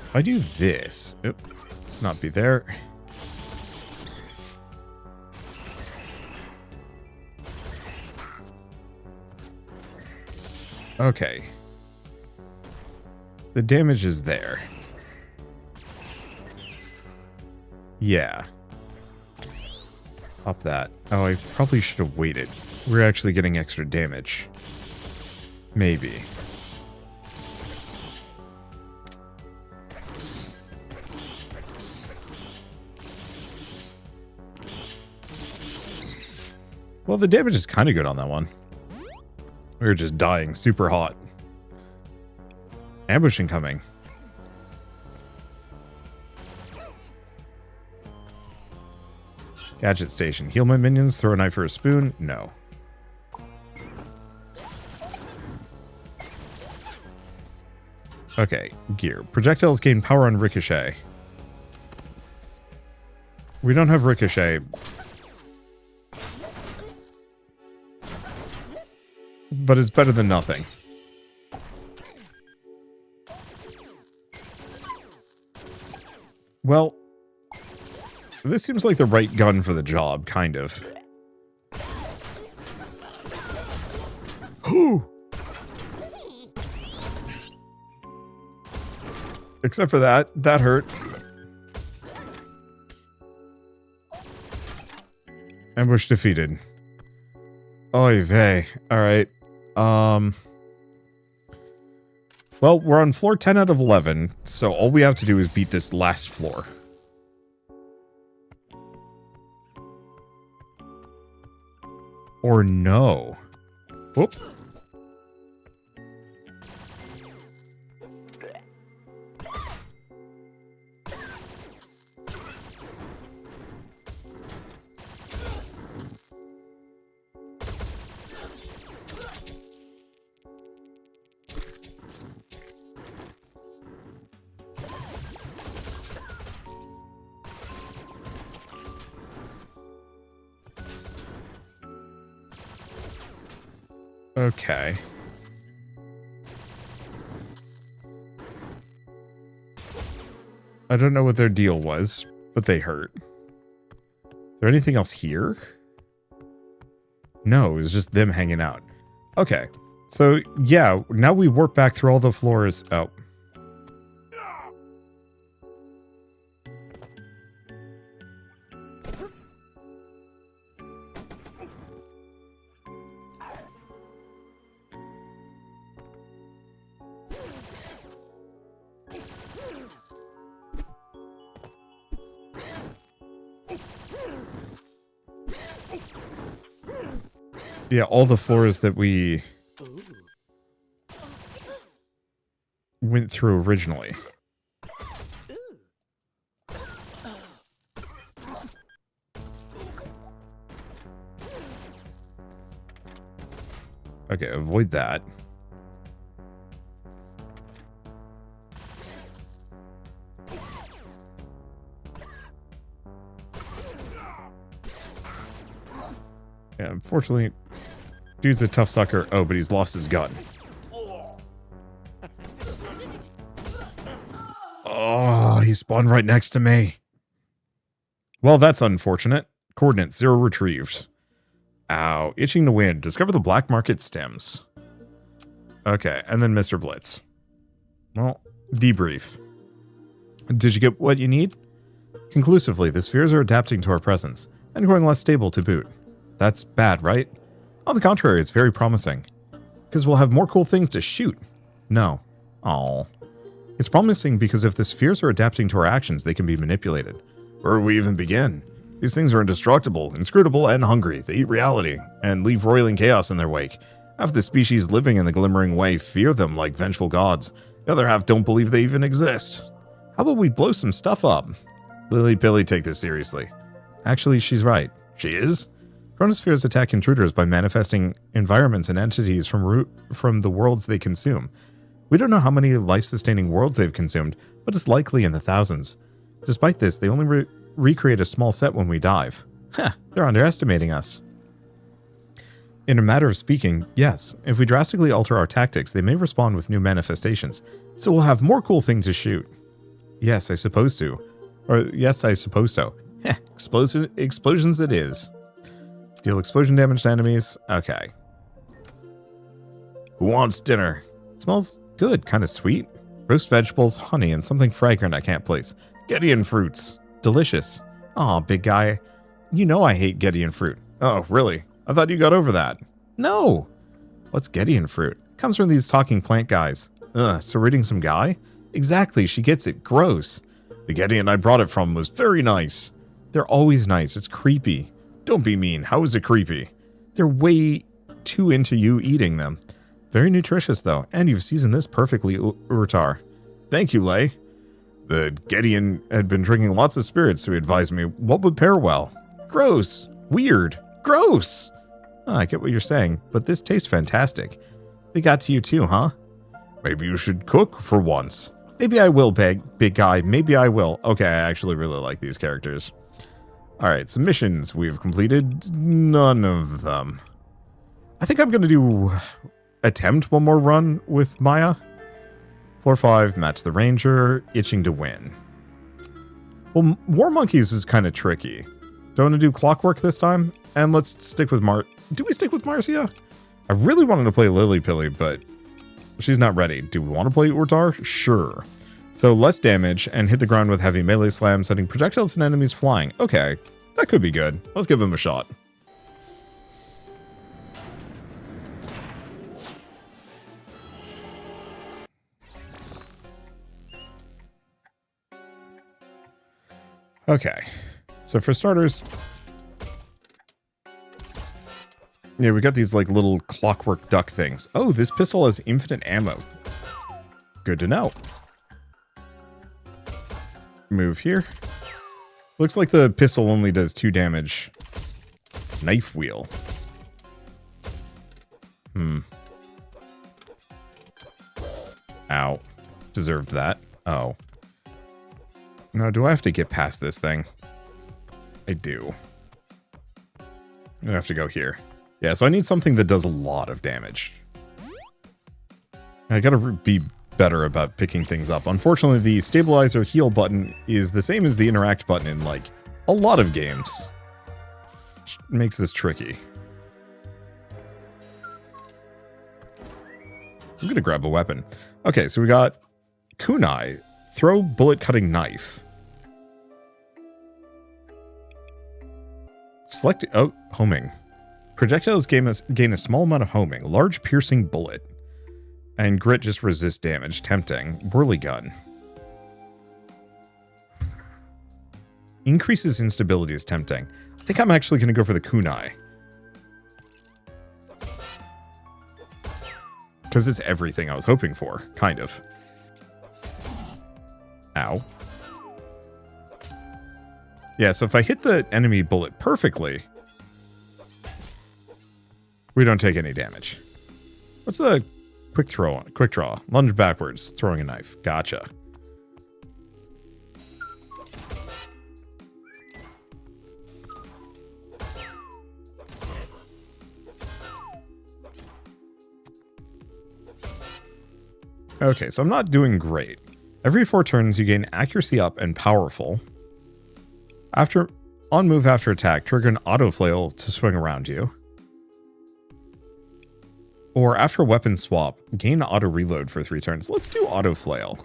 If I do this... Oop, let's not be there. Okay. The damage is there. Yeah. Pop that. Oh, I probably should have waited. We're actually getting extra damage. Maybe. Well, the damage is kind of good on that one. We were just dying super hot. Ambush incoming. Gadget station. Heal my minions, throw a knife or a spoon? No. Okay, gear. Projectiles gain power on ricochet. We don't have ricochet. But it's better than nothing. Well, this seems like the right gun for the job, kind of. Whew! Except for that hurt. Ambush defeated. Oy vey. Alright. Well, we're on floor 10 out of 11, so all we have to do is beat this last floor. Or no. Whoop. Okay. I don't know what their deal was, but they hurt. Is there anything else here? No, it was just them hanging out. Okay. So, yeah, now we warp back through all the floors. Oh. Yeah, all the floors that we went through originally. Okay, avoid that. Yeah, unfortunately, dude's a tough sucker. Oh, but he's lost his gun. Oh, he spawned right next to me. Well, that's unfortunate. Coordinates 0 retrieved. Ow. Itching to win. Discover the black market stems. Okay, and then Mr. Blitz. Well, debrief. Did you get what you need? Conclusively, the spheres are adapting to our presence, and growing less stable to boot. That's bad, right? On the contrary, it's very promising. Because we'll have more cool things to shoot. No. Aww. It's promising because if the spheres are adapting to our actions, they can be manipulated. Where do we even begin? These things are indestructible, inscrutable, and hungry. They eat reality, and leave roiling chaos in their wake. Half the species living in the glimmering way fear them like vengeful gods. The other half don't believe they even exist. How about we blow some stuff up? Lily Pilly, take this seriously. Actually, she's right. She is? Chronospheres attack intruders by manifesting environments and entities from the worlds they consume. We don't know how many life-sustaining worlds they've consumed, but it's likely in the thousands. Despite this, they only recreate a small set when we dive. Heh, they're underestimating us. In a matter of speaking, yes, if we drastically alter our tactics, they may respond with new manifestations, so we'll have more cool things to shoot. Yes, I suppose so. Or, yes, I suppose so. Heh, explosions it is. Deal explosion damage to enemies. Okay. Who wants dinner? It smells good, kind of sweet. Roast vegetables, honey, and something fragrant I can't place. Gideon fruits. Delicious. Aw, big guy. You know I hate Gedian fruit. Oh, really? I thought you got over that. No! What's Gedian fruit? It comes from these talking plant guys. Ugh, so reading some guy? Exactly, she gets it. Gross. The Gedian I brought it from was very nice. They're always nice. It's creepy. Don't be mean. How is it creepy? They're way too into you eating them. Very nutritious, though. And you've seasoned this perfectly, Urtar. Thank you, Lay. The Gedian had been drinking lots of spirits, so he advised me what would pair well. Gross. Weird. Gross. Oh, I get what you're saying, but this tastes fantastic. They got to you too, huh? Maybe you should cook for once. Maybe I will, big guy. Maybe I will. Okay, I actually really like these characters. Alright, some missions we've completed. None of them. I think I'm going to attempt one more run with Maya. Floor 5, match the ranger, itching to win. Well, War Monkeys was kind of tricky. Do I want to do Clockwork this time? And let's stick with Do we stick with Marcia? I really wanted to play Lily Pilly, but she's not ready. Do we want to play Urtar? Sure. So less damage and hit the ground with heavy melee slam, sending projectiles and enemies flying. Okay, that could be good. Let's give him a shot. Okay, so for starters, yeah, we got these like little clockwork duck things. Oh, this pistol has infinite ammo. Good to know. Move here. Looks like the pistol only does 2 damage. Knife wheel. Ow. Deserved that. Oh. Now, do I have to get past this thing? I do. I have to go here. Yeah, so I need something that does a lot of damage. I gotta be better about picking things up. Unfortunately, the stabilizer heal button is the same as the interact button in, like, a lot of games. Which makes this tricky. I'm gonna grab a weapon. Okay, so we got kunai. Throw bullet-cutting knife. Select... Oh, homing. Projectiles gain a small amount of homing. Large piercing bullet. And grit just resists damage. Tempting. Whirly gun. Increases instability is tempting. I think I'm actually going to go for the kunai. Because it's everything I was hoping for. Kind of. Ow. Yeah, so if I hit the enemy bullet perfectly, we don't take any damage. What's the quick throw? Quick draw. Lunge backwards, throwing a knife. Gotcha. Okay, so I'm not doing great. Every 4 turns, you gain accuracy up and powerful. On move after attack, trigger an auto flail to swing around you. Or after weapon swap, gain auto reload for 3 turns. Let's do auto flail.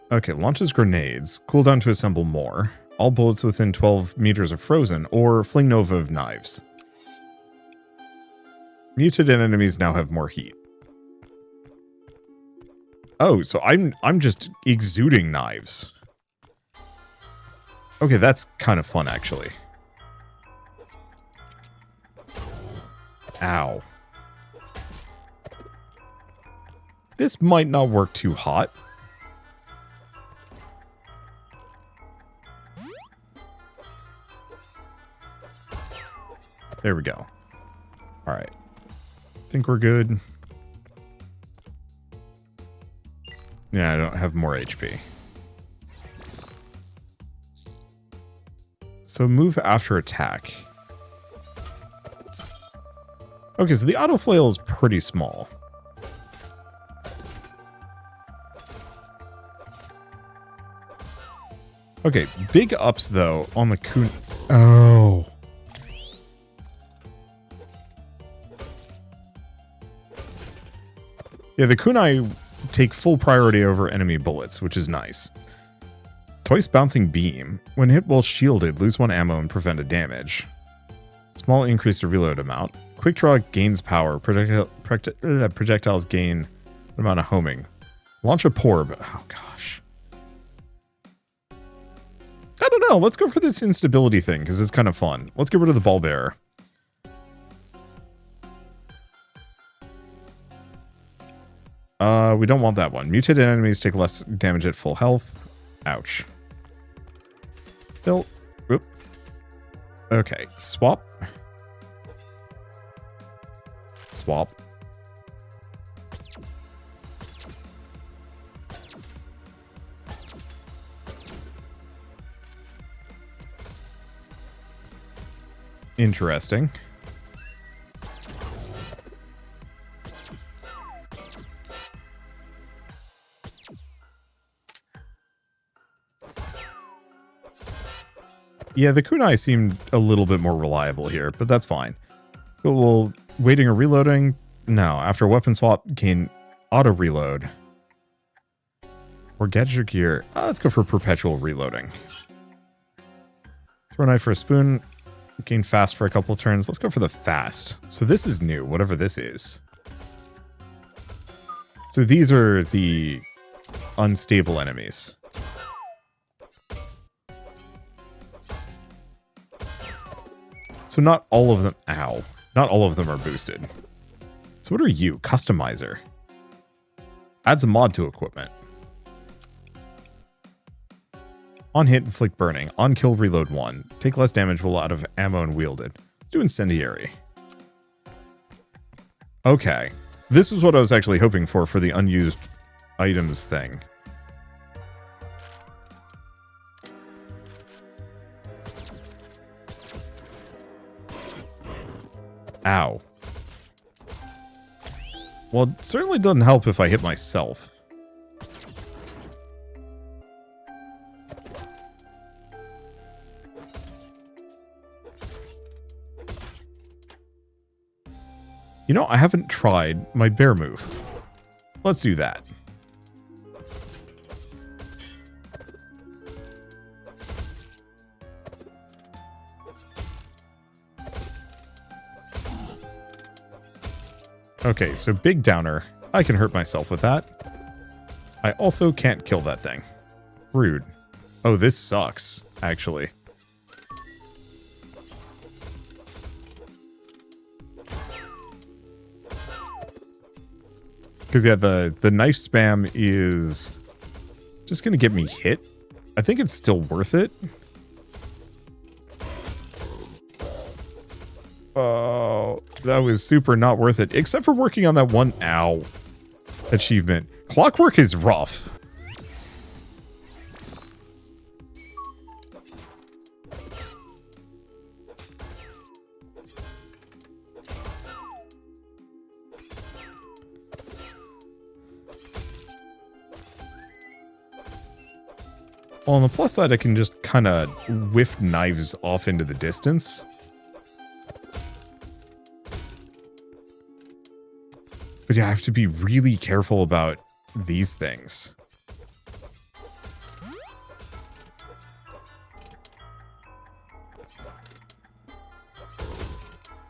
Okay, launches grenades. Cooldown to assemble more. All bullets within 12 meters are frozen, or fling nova of knives. Muted enemies now have more heat. Oh, so I'm just exuding knives. Okay, that's kind of fun, actually. Ow. This might not work too hot. There we go. All right. Think we're good. Yeah, I don't have more HP. So move after attack. Okay, so the auto flail is pretty small. Okay, big ups though on the kun. Oh. Yeah, the kunai take full priority over enemy bullets, which is nice. Twice bouncing beam. When hit while shielded, lose 1 ammo and prevented damage. Small increase to reload amount. Quick draw gains power. Projectiles gain an amount of homing. Launch a porb. Oh gosh. I don't know. Let's go for this instability thing because it's kind of fun. Let's get rid of the ball bearer. We don't want that one. Mutated enemies take less damage at full health. Ouch. Still. Whoop. Okay. Swap. Swap. Interesting. Yeah, the kunai seemed a little bit more reliable here, but that's fine. Well, waiting or reloading? No. After weapon swap, gain auto reload. Or gadget or gear. Let's go for perpetual reloading. Throw a knife for a spoon. Gain fast for a couple of turns. Let's go for the fast. So this is new, whatever this is. So these are the unstable enemies. So not all of them, ow, not all of them are boosted. So what are you? Customizer. Adds a mod to equipment. On hit, inflict burning. On kill, reload 1. Take less damage while out of ammo and wielded. Let's do incendiary. Okay. This is what I was actually hoping for the unused items thing. Ow. Well, it certainly doesn't help if I hit myself. You know, I haven't tried my bear move. Let's do that. Okay, so big downer. I can hurt myself with that. I also can't kill that thing. Rude. Oh, this sucks, actually. Because, yeah, the knife spam is just going to get me hit. I think it's still worth it. Oh, that was super not worth it. Except for working on that one, ow, achievement. Clockwork is rough. Well, on the plus side, I can just kind of whiff knives off into the distance. But yeah, I have to be really careful about these things.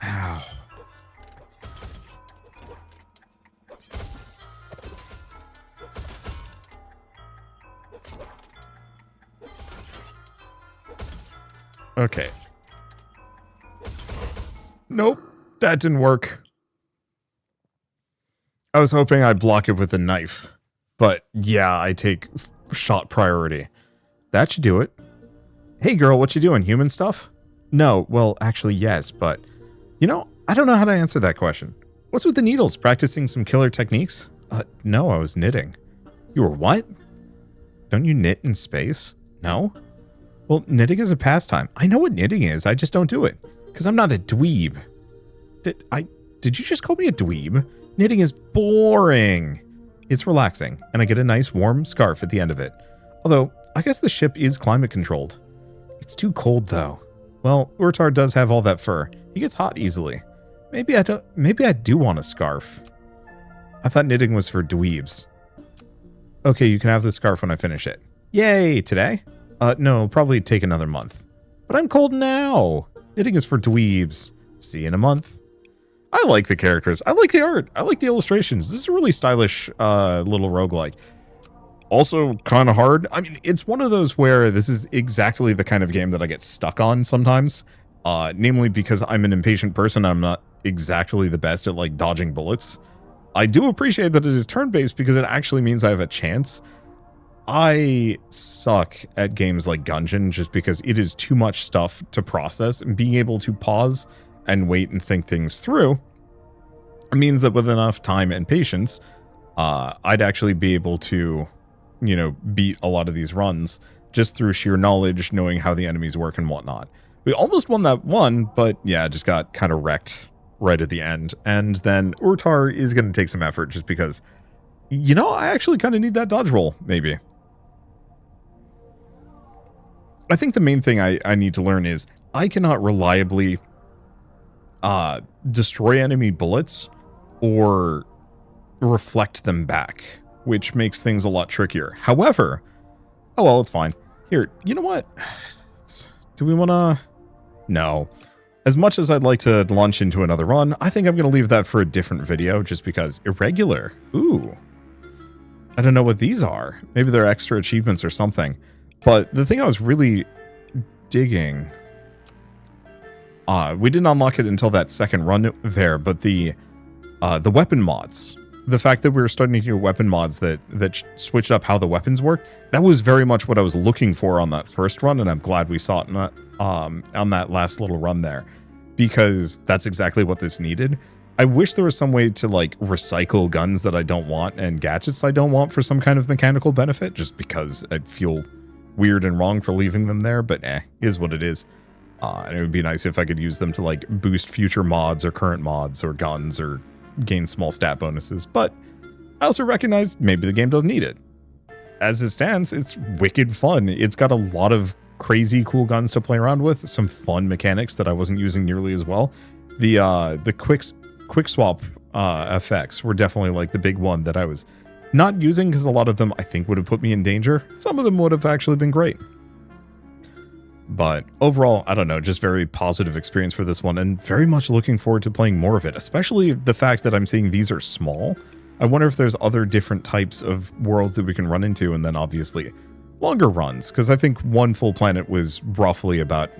Ow. Okay. Nope, that didn't work. I was hoping I'd block it with a knife. But yeah, I take shot priority. That should do it. Hey girl, what you doing? Human stuff? No, well, actually yes, but... You know, I don't know how to answer that question. What's with the needles? Practicing some killer techniques? No, I was knitting. You were what? Don't you knit in space? No? Well, knitting is a pastime. I know what knitting is, I just don't do it. Because I'm not a dweeb. Did you just call me a dweeb? Knitting is boring. It's relaxing, and I get a nice warm scarf at the end of it. Although, I guess the ship is climate controlled. It's too cold though. Well, Urtar does have all that fur. He gets hot easily. Maybe I do want a scarf. I thought knitting was for dweebs. Okay, you can have the scarf when I finish it. Yay, today? No, it'll probably take another month. But I'm cold now. Knitting is for dweebs. See you in a month. I like the characters. I like the art. I like the illustrations. This is a really stylish little roguelike. Also kind of hard. I mean, it's one of those where this is exactly the kind of game that I get stuck on sometimes. Namely because I'm an impatient person. I'm not exactly the best at like dodging bullets. I do appreciate that it is turn-based because it actually means I have a chance. I suck at games like Gungeon just because it is too much stuff to process, and being able to pause and wait and think things through means that with enough time and patience, I'd actually be able to, you know, beat a lot of these runs just through sheer knowledge, knowing how the enemies work and whatnot. We almost won that one, but yeah, just got kind of wrecked right at the end. And then Urtar is going to take some effort just because, you know, I actually kind of need that dodge roll, maybe. I think the main thing I need to learn is I cannot reliably destroy enemy bullets or reflect them back, which makes things a lot trickier. However, oh well, it's fine. Here, you know what? Do we want to... No. As much as I'd like to launch into another run, I think I'm going to leave that for a different video just because irregular. Ooh. I don't know what these are. Maybe they're extra achievements or something. But the thing I was really digging... we didn't unlock it until that second run there, but the weapon mods. The fact that we were starting to do weapon mods that switched up how the weapons work, that was very much what I was looking for on that first run, and I'm glad we saw it in that, on that last little run there, because that's exactly what this needed. I wish there was some way to like recycle guns that I don't want and gadgets I don't want for some kind of mechanical benefit, just because I'd feel weird and wrong for leaving them there, but is what it is. And it would be nice if I could use them to like boost future mods or current mods or guns or gain small stat bonuses, but I also recognize maybe the game doesn't need it. As it stands, it's wicked fun. It's got a lot of crazy cool guns to play around with, some fun mechanics that I wasn't using nearly as well. The quick swap effects were definitely like the big one that I was not using because a lot of them I think would have put me in danger. Some of them would have actually been great. But overall, I don't know, just very positive experience for this one, and very much looking forward to playing more of it, especially the fact that I'm seeing these are small. I wonder if there's other different types of worlds that we can run into, and then obviously longer runs, because I think one full planet was roughly about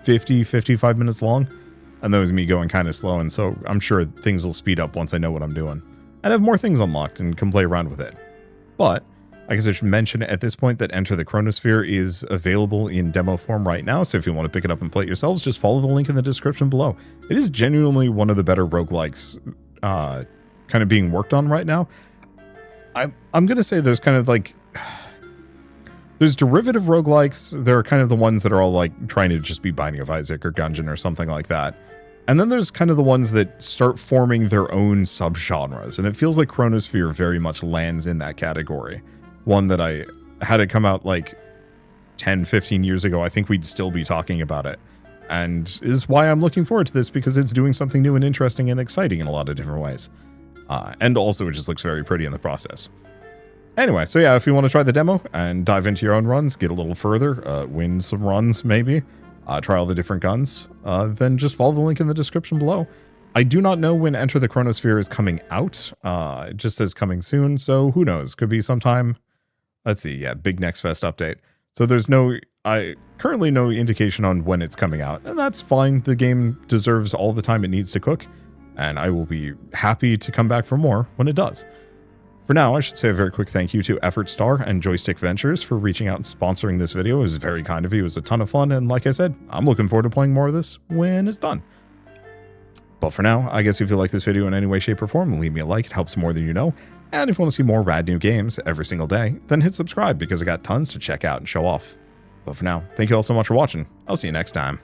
50-55 minutes long, and that was me going kind of slow, and so I'm sure things will speed up once I know what I'm doing. And have more things unlocked and can play around with it. But I guess I should mention at this point that Enter the Chronosphere is available in demo form right now, so if you want to pick it up and play it yourselves, just follow the link in the description below. It is genuinely one of the better roguelikes kind of being worked on right now. I'm going to say there's kind of like... There's derivative roguelikes. There are kind of the ones that are all like trying to just be Binding of Isaac or Gungeon or something like that. And then there's kind of the ones that start forming their own subgenres, and it feels like Chronosphere very much lands in that category. One that I had it come out like 10-15 years ago, I think we'd still be talking about it, and is why I'm looking forward to this, because it's doing something new and interesting and exciting in a lot of different ways, and also it just looks very pretty in the process. Anyway, so yeah, if you want to try the demo and dive into your own runs, get a little further, win some runs maybe, try all the different guns, then just follow the link in the description below. I do not know when Enter the Chronosphere is coming out. It just says coming soon, so who knows? Could be sometime. Let's see, yeah, big Next Fest update. So there's currently no indication on when it's coming out, and that's fine. The game deserves all the time it needs to cook, and I will be happy to come back for more when it does. For now, I should say a very quick thank you to Effort Star and Joystick Ventures for reaching out and sponsoring this video. It was very kind of you. It was a ton of fun, and like I said, I'm looking forward to playing more of this when it's done. But for now, I guess if you like this video in any way, shape, or form, leave me a like. It helps more than you know. And if you want to see more rad new games every single day, then hit subscribe, because I got tons to check out and show off. But for now, thank you all so much for watching. I'll see you next time.